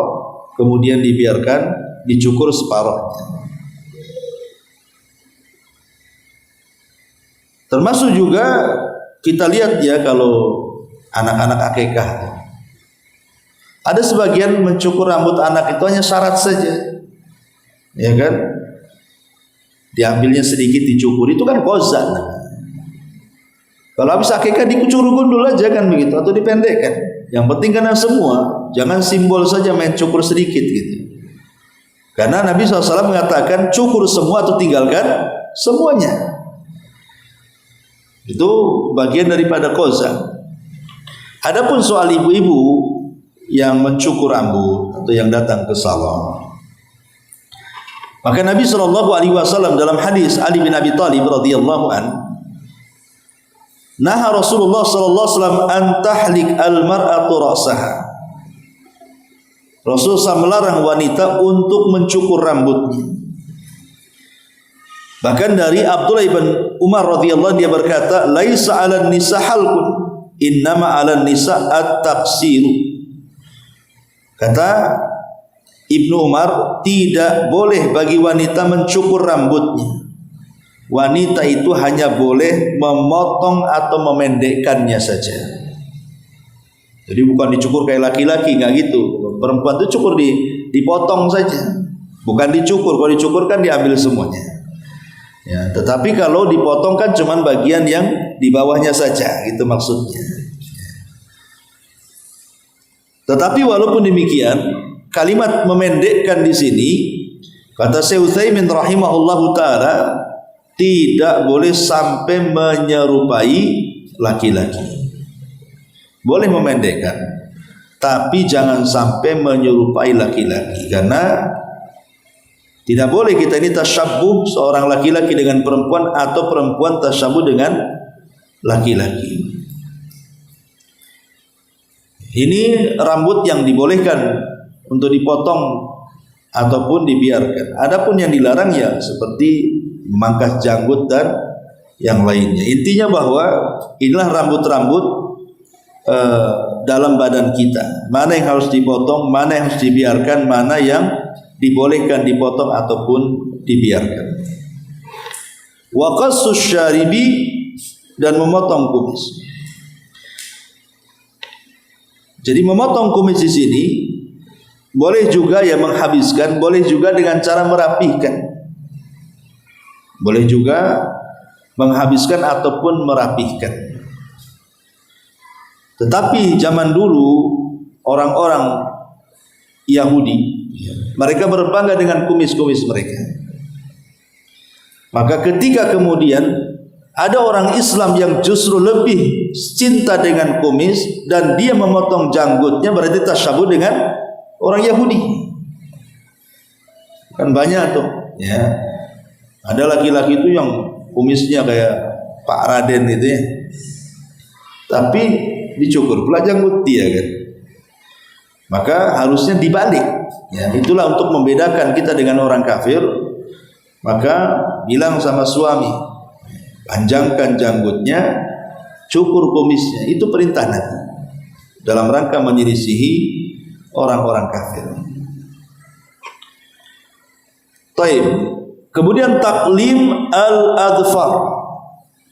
kemudian dicukur separohnya. Termasuk juga kita lihat ya, kalau anak-anak akikah, ada sebagian mencukur rambut anak itu hanya syarat saja, ya kan? Diambilnya sedikit dicukur, itu kan qaza. Kalau habis akikah dikucur gundul aja kan begitu, atau dipendekkan. Yang penting karena semua, jangan simbol saja main cukur sedikit gitu. Karena Nabi SAW mengatakan cukur semua atau tinggalkan semuanya. Itu bagian daripada qaza. Adapun soal ibu-ibu yang mencukur rambut atau yang datang ke salon, maka Nabi SAW dalam hadis Ali bin Abi Thalib radhiyallahu an, naha Rasulullah SAW an tahlik al-mar'atu ra'saha. Rasulullah melarang wanita untuk mencukur rambutnya. Bahkan dari Abdullah bin Umar radhiyallahu, dia berkata, laisa 'alan nisa halqun, innama 'alan nisa at-taqsiru. Kata Ibnu Umar, tidak boleh bagi wanita mencukur rambutnya. Wanita itu hanya boleh memotong atau memendekkannya saja. Jadi bukan dicukur kayak laki-laki, nggak gitu. Perempuan itu cukur dipotong saja, bukan dicukur. Kalau dicukur kan diambil semuanya. Ya, tetapi kalau dipotong kan cuman bagian yang di bawahnya saja, gitu maksudnya. Tetapi walaupun demikian, kalimat memendekkan di sini, kata Syekh Utsaimin rahimahullahu taala, tidak boleh sampai menyerupai laki-laki. Boleh memendekkan, tapi jangan sampai menyerupai laki-laki, karena tidak boleh kita ini tasyabbuh seorang laki-laki dengan perempuan atau perempuan tasyabbuh dengan laki-laki. Ini rambut yang dibolehkan untuk dipotong ataupun dibiarkan. Adapun yang dilarang ya seperti memangkas janggut dan yang lainnya. Intinya bahwa inilah rambut-rambut dalam badan kita. Mana yang harus dipotong, mana yang harus dibiarkan, mana yang dibolehkan dipotong ataupun dibiarkan. Wa qassus syaribi, dan memotong kumis. Jadi memotong kumis di sini boleh juga ya menghabiskan, boleh juga dengan cara merapihkan. Boleh juga menghabiskan ataupun merapihkan. Tetapi zaman dulu orang-orang Yahudi, mereka berbangga dengan kumis-kumis mereka. Maka ketika kemudian ada orang Islam yang justru lebih cinta dengan kumis dan dia memotong janggutnya, berarti tasyabbuh dengan orang Yahudi. Kan banyak tuh ya. Ada laki-laki itu yang kumisnya kayak Pak Raden itu ya, tapi dicukur pula janggut dia kan. Maka harusnya dibalik ya. Itulah untuk membedakan kita dengan orang kafir. Maka bilang sama suami, panjangkan janggutnya, cukur kumisnya. Itu perintah Nabi dalam rangka menyelisihi orang-orang kafir. Taib. Kemudian taklim al-adfar.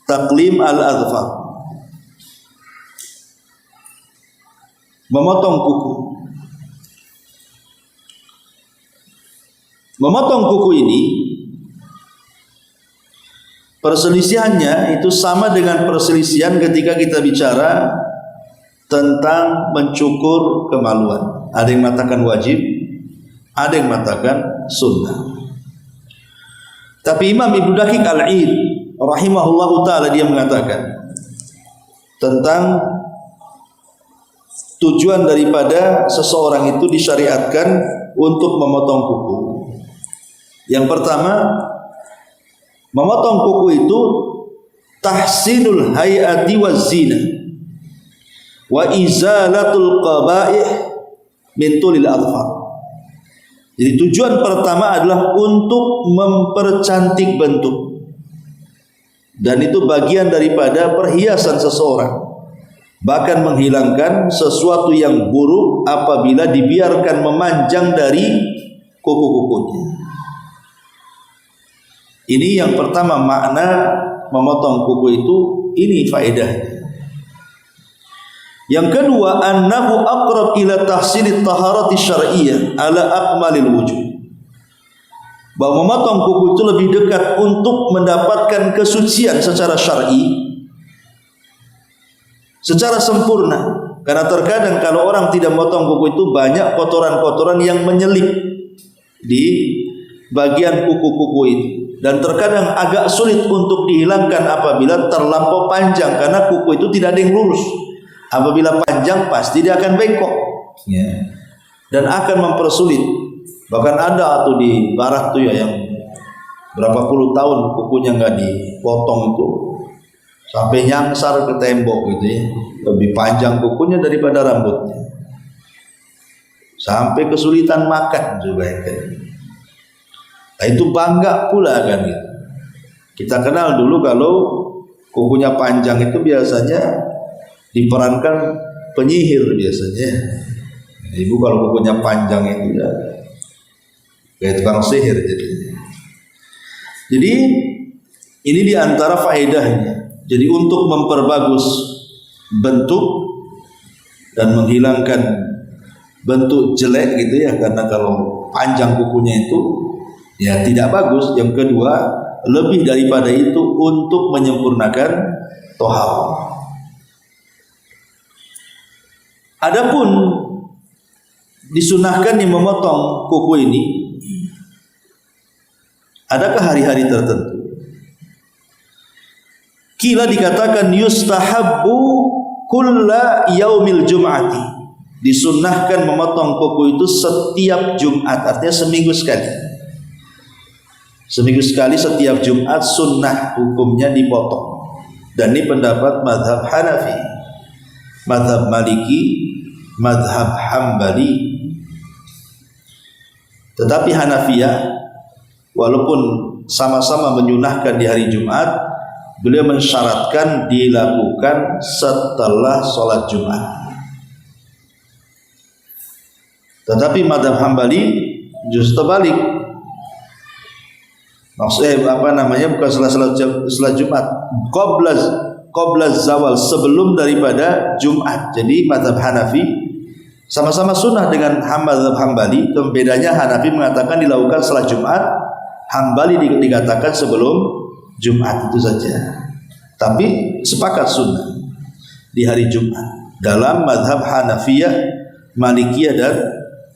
Taklim al-adfar, memotong kuku. Memotong kuku ini perselisihannya itu sama dengan perselisihan ketika kita bicara tentang mencukur kemaluan. Ada yang mengatakan wajib, ada yang mengatakan sunnah. Tapi Imam Ibnu Daqiq Al-Id rahimahullahu taala dia mengatakan tentang tujuan daripada seseorang itu disyariatkan untuk memotong kuku. Yang pertama, memotong kuku itu tahsinul hayati waz zina wa izalatul qaba'ih min tulil adfar. Jadi tujuan pertama adalah untuk mempercantik bentuk, dan itu bagian daripada perhiasan seseorang, bahkan menghilangkan sesuatu yang buruk apabila dibiarkan memanjang dari kuku-kukunya. Ini yang pertama, makna memotong kuku itu, ini faedahnya. Yang kedua, annahu aqrab ila tahsinit taharati syar'iyyah ala akmalil wujud. Bahwa memotong kuku itu lebih dekat untuk mendapatkan kesucian secara syar'i, secara sempurna. Karena terkadang kalau orang tidak memotong kuku itu banyak kotoran-kotoran yang menyelip di bagian kuku-kuku itu, dan terkadang agak sulit untuk dihilangkan apabila terlampau panjang, karena kuku itu tidak ada yang lurus. Apabila panjang pasti dia akan bengkok, dan akan mempersulit. Bahkan ada tuh di barat tuh ya yang berapa puluh tahun kukunya nggak dipotong itu sampai nyangsar ke tembok gitu ya, lebih panjang kukunya daripada rambutnya, sampai kesulitan makan juga kan. Nah itu bangga pula kan gitu. Kita kenal dulu kalau kukunya panjang itu biasanya diperankan penyihir biasanya. Ibu kalau kukunya panjang itu ya kayak tukang sihir jadi ini diantara faedahnya. Jadi untuk memperbagus bentuk dan menghilangkan bentuk jelek gitu ya, karena kalau panjang kukunya itu ya tidak bagus. Yang kedua, lebih daripada itu untuk menyempurnakan tohar. Adapun disunahkan yang memotong kuku ini, adakah hari-hari tertentu? Kila dikatakan yustahabbu kulla yaumil jum'ati. Disunnahkan memotong kuku itu setiap Jumat, artinya seminggu sekali. Seminggu sekali setiap Jumat sunnah hukumnya dipotong. Dan ini pendapat mazhab Hanafi, mazhab Maliki, mazhab Hambali. Tetapi Hanafiyah walaupun sama-sama menyunahkan di hari Jumat, beliau mensyaratkan dilakukan setelah sholat Jumat. Tetapi mazhab Hambali justru terbalik. Maksudnya bukan setelah Jumat, qabla zawal, sebelum daripada Jumat. Jadi mazhab Hanafi sama-sama sunnah dengan mazhab Hambali. Bedanya Hanafi mengatakan dilakukan setelah Jumat, Hambali dikatakan sebelum Jumat, itu saja. Tapi sepakat sunnah di hari Jumat dalam mazhab Hanafiyah, Malikiyah dan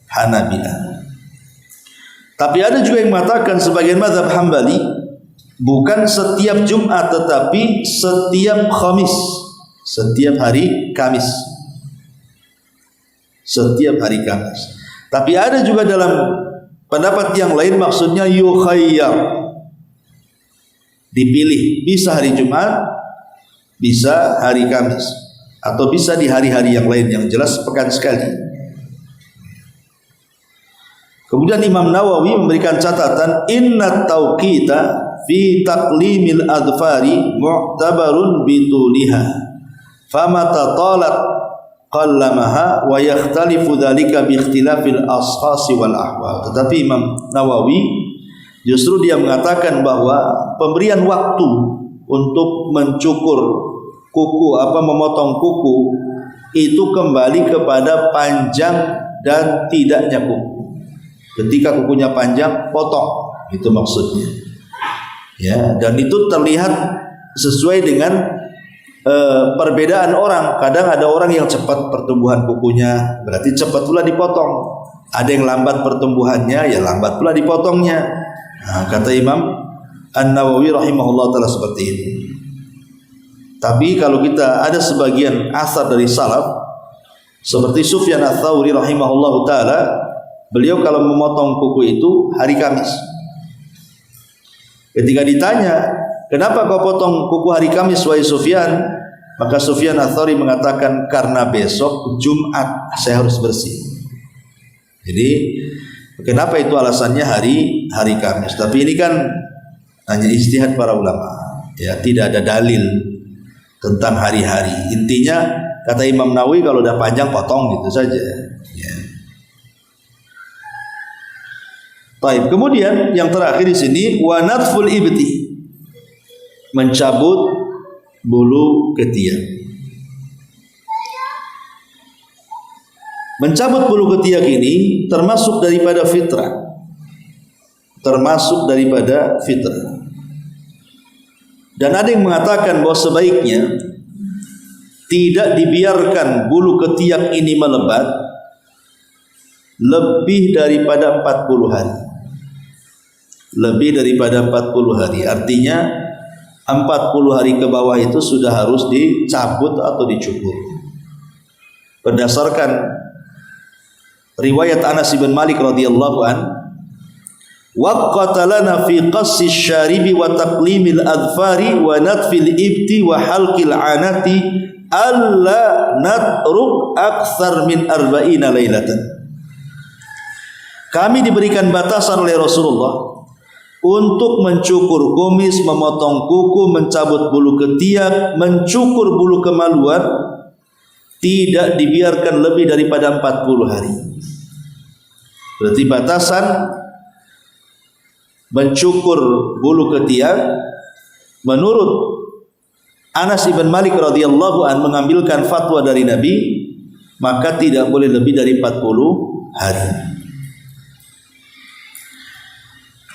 Hanabilah. Tapi ada juga yang mengatakan sebagian mazhab Hambali, bukan setiap Jumat tetapi setiap Khamis, setiap hari Kamis. Setiap hari Kamis. Tapi ada juga dalam pendapat yang lain, maksudnya yukhayyar, dipilih, bisa hari Jumat, bisa hari Kamis, atau bisa di hari-hari yang lain, yang jelas pekan sekali. Kemudian Imam Nawawi memberikan catatan, inna tauqita fi taqlimil adfari mu'tabarun bituliha famata talat qallamaha wa yakhtalifu dzalika bi ikhtilafil ashkhas wal ahwal. Tetapi Imam Nawawi justru dia mengatakan bahwa pemberian waktu untuk mencukur kuku, memotong kuku itu kembali kepada panjang dan tidaknya kuku. Ketika kukunya panjang, potong, itu maksudnya. Ya, dan itu terlihat sesuai dengan perbedaan orang. Kadang ada orang yang cepat pertumbuhan kukunya, berarti cepat pula dipotong. Ada yang lambat pertumbuhannya, ya lambat pula dipotongnya. Nah, kata Imam An-Nawawi rahimahullah ta'ala seperti ini. Tapi kalau kita ada sebagian asar dari salaf seperti Sufyan Ats-Tsauri rahimahullah ta'ala, beliau kalau memotong kuku itu hari Kamis. Ketika ditanya, kenapa kau potong kuku hari Kamis wahai Sufyan? Maka Sufyan Ats-Tsauri mengatakan, karena besok Jumat saya harus bersih. Jadi kenapa itu alasannya hari Kamis? Tapi ini kan hanya ijtihad para ulama, ya, tidak ada dalil tentang hari-hari. Intinya kata Imam Nawawi, kalau udah panjang potong gitu saja, ya. Baik, kemudian yang terakhir di sini wa natful ibti, mencabut bulu ketiak. Mencabut bulu ketiak ini termasuk daripada fitrah. Dan ada yang mengatakan bahwa sebaiknya tidak dibiarkan bulu ketiak ini melebat lebih daripada 40 hari. Lebih daripada 40 hari. Artinya 40 hari ke bawah itu sudah harus dicabut atau dicukur. Berdasarkan riwayat Anas bin Malik radhiyallahu an, waqatalana fi qassi syaribi wa taqlimil adfari wa natfil ibti wa halqil anati alla natruk aktsar min 40 lailatan. Kami diberikan batasan oleh Rasulullah untuk mencukur kumis, memotong kuku, mencabut bulu ketiak, mencukur bulu kemaluan, tidak dibiarkan lebih daripada 40 hari. Berarti batasan mencukur bulu ketiak menurut Anas bin Malik radhiyallahu an mengambilkan fatwa dari Nabi, maka tidak boleh lebih dari 40 hari.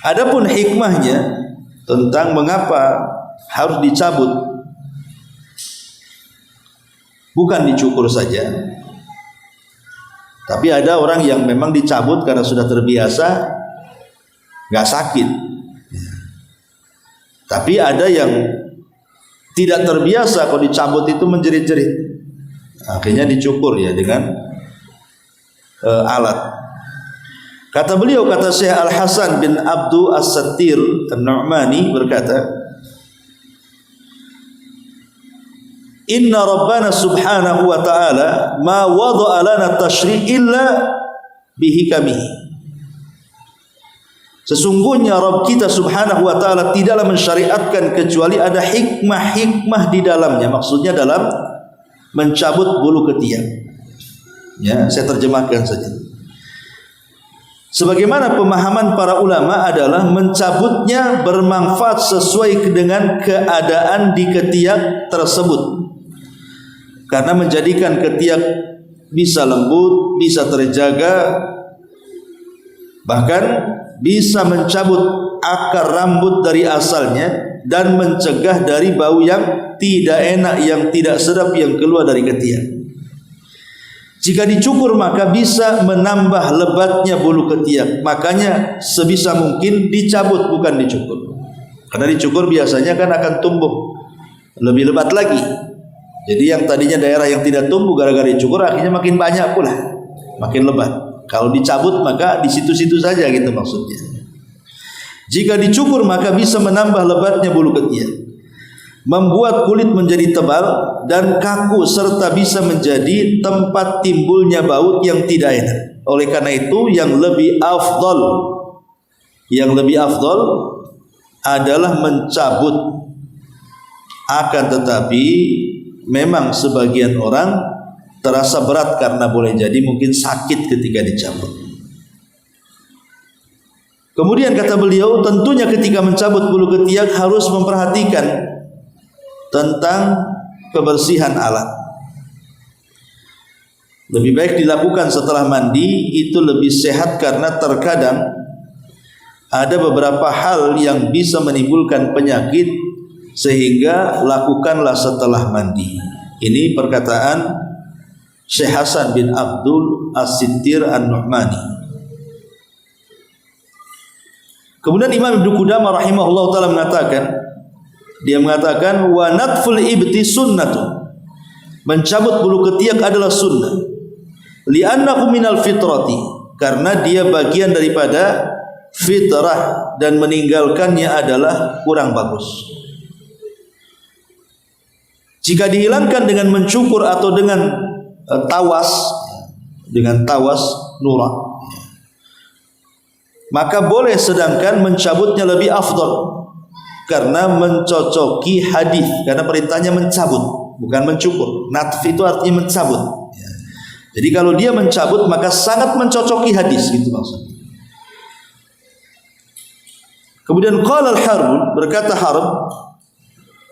Adapun hikmahnya tentang mengapa harus dicabut, bukan dicukur saja. Tapi ada orang yang memang dicabut karena sudah terbiasa, nggak sakit. Tapi ada yang tidak terbiasa, kalau dicabut itu menjerit-jerit, akhirnya dicukur ya dengan alat. Kata beliau, kata Syekh Al-Hasan bin Abdu As-Sattir An-Nu'mani berkata, Inna Rabbana subhanahu wa ta'ala ma wada'a lana tashri' illa bihikamihi. Sesungguhnya Rabb kita subhanahu wa ta'ala tidaklah mensyariatkan kecuali ada hikmah-hikmah di dalamnya. Maksudnya dalam mencabut bulu ketiak. Ya, saya terjemahkan saja. Sebagaimana pemahaman para ulama adalah mencabutnya bermanfaat sesuai dengan keadaan di ketiak tersebut. Karena menjadikan ketiak bisa lembut, bisa terjaga, bahkan bisa mencabut akar rambut dari asalnya dan mencegah dari bau yang tidak enak, yang tidak sedap yang keluar dari ketiak. Jika dicukur maka bisa menambah lebatnya bulu ketiak. Makanya sebisa mungkin dicabut, bukan dicukur. Karena dicukur biasanya kan akan tumbuh lebih lebat lagi. Jadi yang tadinya daerah yang tidak tumbuh gara-gara dicukur akhirnya makin banyak pula, makin lebat. Kalau dicabut maka di situ-situ saja gitu maksudnya. Jika dicukur maka bisa menambah lebatnya bulu ketiak, membuat kulit menjadi tebal dan kaku, serta bisa menjadi tempat timbulnya bau yang tidak enak. Oleh karena itu yang lebih afdal adalah mencabut. Akan tetapi memang sebagian orang terasa berat karena boleh jadi mungkin sakit ketika dicabut. Kemudian kata beliau, tentunya ketika mencabut bulu ketiak harus memperhatikan tentang kebersihan alat. Lebih baik dilakukan setelah mandi, itu lebih sehat karena terkadang ada beberapa hal yang bisa menimbulkan penyakit sehingga lakukanlah setelah mandi. Ini perkataan Syekh Hasan bin Abdul As-Sittir An-Nu'mani. Kemudian Imam Ibnu Qudamah rahimahullah taala mengatakan wa natful ibti sunnatun, mencabut bulu ketiak adalah sunnah, li'annahu minal fitrati, karena dia bagian daripada fitrah dan meninggalkannya adalah kurang bagus. Jika dihilangkan dengan mencukur atau dengan tawas nurah, maka boleh, sedangkan mencabutnya lebih afdal karena mencocoki hadis, karena perintahnya mencabut bukan mencukur. Natf itu artinya mencabut. Jadi kalau dia mencabut maka sangat mencocoki hadis, gitu maksudnya. Kemudian qala al-Harb, berkata Harb,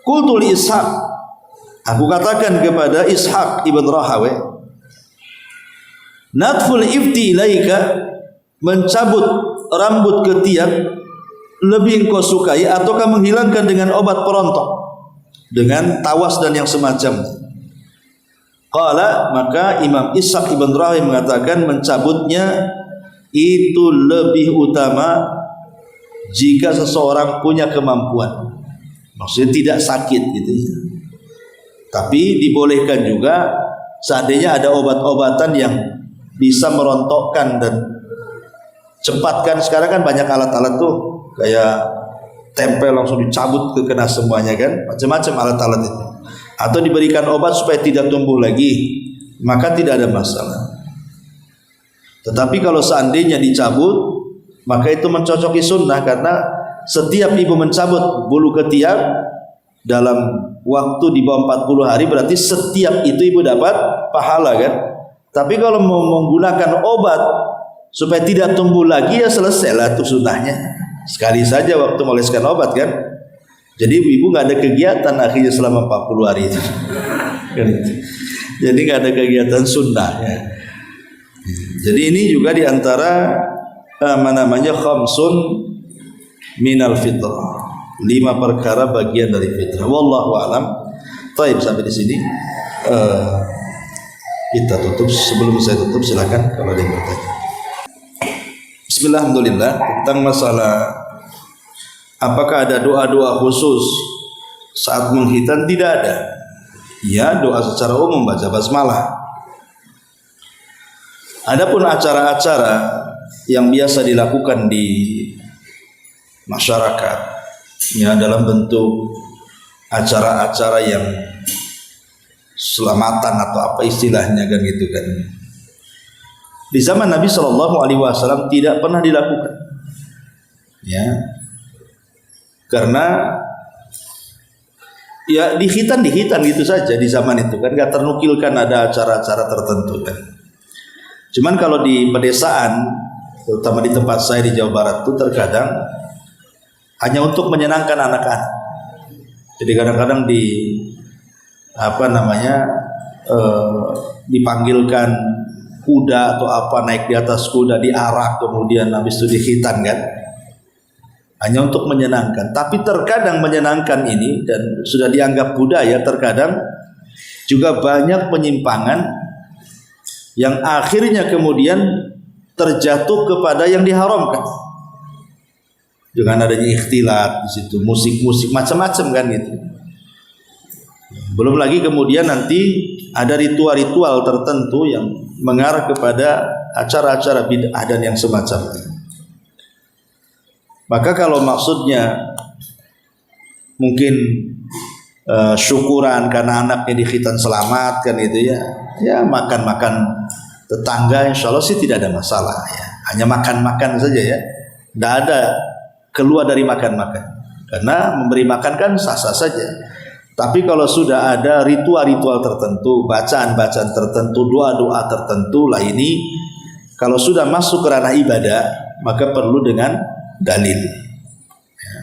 qultu li Ishaq, aku katakan kepada Ishaq ibn Rahawai, natful ifti ilaika, mencabut rambut ketiak lebih engkau sukai ataukah menghilangkan dengan obat perontok, dengan tawas dan yang semacamnya? Qala, maka Imam Ishaq ibn Rahawai mengatakan mencabutnya itu lebih utama jika seseorang punya kemampuan, maksudnya tidak sakit gitu ya. Tapi dibolehkan juga seandainya ada obat-obatan yang bisa merontokkan dan cepatkan. Sekarang kan banyak alat-alat tuh, kayak tempel langsung dicabut ke kena semuanya kan, macam-macam alat-alat itu. Atau diberikan obat supaya tidak tumbuh lagi, maka tidak ada masalah. Tetapi kalau seandainya dicabut, maka itu mencocoki sunnah, karena setiap ibu mencabut bulu ketiak dalam waktu di bawah 40 hari, berarti setiap itu ibu dapat pahala kan. Tapi kalau mau menggunakan obat supaya tidak tumbuh lagi, ya selesailah itu sunnahnya. Sekali saja waktu meleskan obat kan. Jadi ibu nggak ada kegiatan akhirnya selama 40 hari itu. Jadi nggak ada kegiatan sunnah ya. Jadi ini juga diantara khamsun minal fitrah, 5 perkara bagian dari fitrah. Wallahu a'lam. Baik, sampai di sini kita tutup. Sebelum saya tutup, silakan kalau ada yang bertanya. Bismillahirrahmanirrahim. Tentang masalah apakah ada doa-doa khusus saat menghitan? Tidak ada. Ya, doa secara umum, baca basmalah. Adapun acara-acara yang biasa dilakukan di masyarakat, ya, dalam bentuk acara-acara yang selamatan atau apa istilahnya kan gitu kan, di zaman Nabi SAW tidak pernah dilakukan, ya, karena ya dihitan gitu saja di zaman itu kan, nggak ternukilkan ada acara-acara tertentu kan. Cuman kalau di pedesaan, terutama di tempat saya di Jawa Barat itu terkadang hanya untuk menyenangkan anak-anak. Jadi kadang-kadang dipanggilkan kuda atau apa, naik di atas kuda, diarak, kemudian habis itu dihitan kan, hanya untuk menyenangkan. Tapi terkadang menyenangkan ini dan sudah dianggap budaya, terkadang juga banyak penyimpangan yang akhirnya kemudian terjatuh kepada yang diharamkan dengan adanya ikhtilat di situ, musik-musik macam-macam kan gitu. Belum lagi kemudian nanti ada ritual-ritual tertentu yang mengarah kepada acara-acara bid'ah dan yang semacamnya. Maka kalau maksudnya mungkin syukuran karena anaknya dikhitan selamat kan itu ya makan-makan tetangga, insya Allah sih tidak ada masalah ya. Hanya makan-makan saja ya, tidak ada keluar dari makan-makan, karena memberi makan kan sah-sah saja. Tapi kalau sudah ada ritual-ritual tertentu, bacaan-bacaan tertentu, doa-doa tertentu lah, ini kalau sudah masuk ke ranah ibadah maka perlu dengan dalil ya.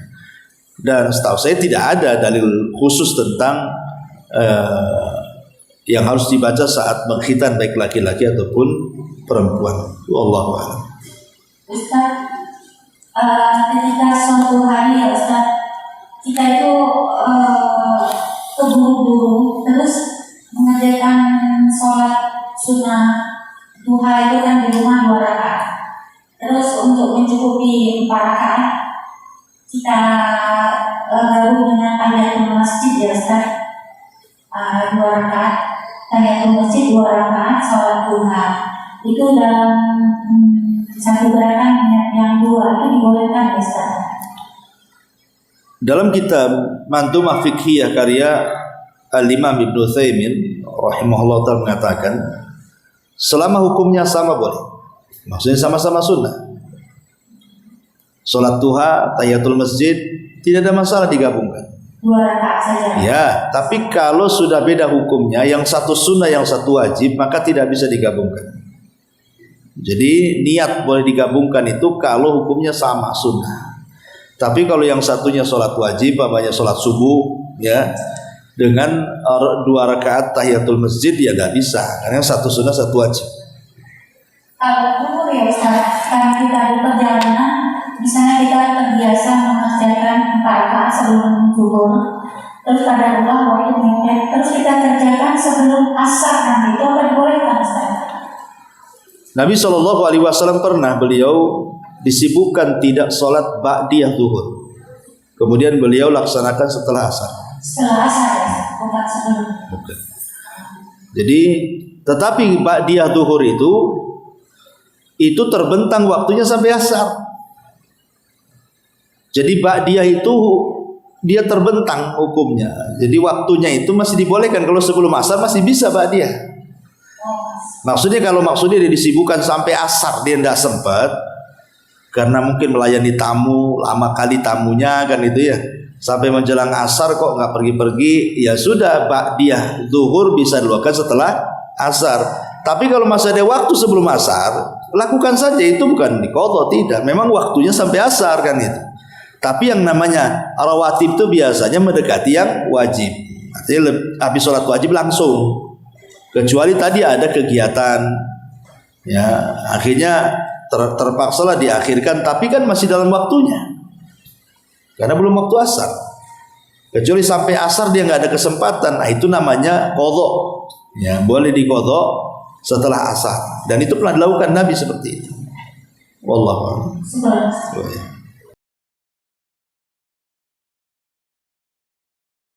Dan setahu saya tidak ada dalil khusus tentang yang harus dibaca saat mengkhitan baik laki-laki ataupun perempuan. Wallahu a'lam. Ustaz, ketika suatu hari ya Ustaz, kita itu keburu-buru terus mengerjakan sholat sunnah duha itu kan di rumah 2 rakaat. Terus untuk mencukupi 4 rakaat kita gabung dengan tahiyatul masjid ya Ustaz. 2 rakaat tahiyatul masjid, 2 rakaat sholat duha. Itu dalam satu gerakan yang 2 itu dibolehkan ya Ustaz. Dalam kitab Manzumah Fiqhiyah karya Al-Imam Ibnu Utsaimin rahimahullah ta'ala mengatakan selama hukumnya sama boleh. Maksudnya sama-sama sunnah. Salat duha, tahiyatul masjid tidak ada masalah digabungkan. 2 rakaat saja. Ya, tapi kalau sudah beda hukumnya, yang satu sunnah, yang satu wajib, maka tidak bisa digabungkan. Jadi niat boleh digabungkan itu kalau hukumnya sama sunnah. Tapi kalau yang satunya sholat wajib, banyak sholat subuh, ya dengan 2 rakaat tahiyatul masjid ya nggak bisa, karena yang satu sunnah satu wajib. Kalau dulu ya Ustaz, karena kita di perjalanan, misalnya kita terbiasa mengerjakan 4 rakaat sebelum zuhur, terus pada waktu mepet, terus kita kerjakan sebelum asar, nanti itu apa dibolehkan Ustaz? Nabi SAW pernah beliau disibukkan tidak sholat ba'diyah zuhur, kemudian beliau laksanakan setelah asar. Setelah asar ya, bukan sebelum. Bukan. Jadi tetapi ba'diyah zuhur itu terbentang waktunya sampai asar. Jadi ba'diyah itu dia terbentang hukumnya. Jadi waktunya itu masih dibolehkan. Kalau sebelum asar masih bisa ba'diyah. Maksudnya dia disibukkan sampai asar, dia tidak sempat karena mungkin melayani tamu, lama kali tamunya kan itu ya. Sampai menjelang asar kok nggak pergi-pergi, ya sudah ba'diyah zuhur bisa dilakukan setelah asar. Tapi kalau masih ada waktu sebelum asar, lakukan saja, itu bukan diqadha, tidak. Memang waktunya sampai asar kan itu. Tapi yang namanya rawatib itu biasanya mendekati yang wajib. Artinya habis sholat wajib langsung. Kecuali tadi ada kegiatan, ya akhirnya terpaksalah diakhirkan, tapi kan masih dalam waktunya karena belum waktu asar. Kecuali sampai asar dia nggak ada kesempatan, nah itu namanya qadha, ya boleh diqadha setelah asar, dan itu pernah dilakukan Nabi seperti itu. Wallahu a'lam.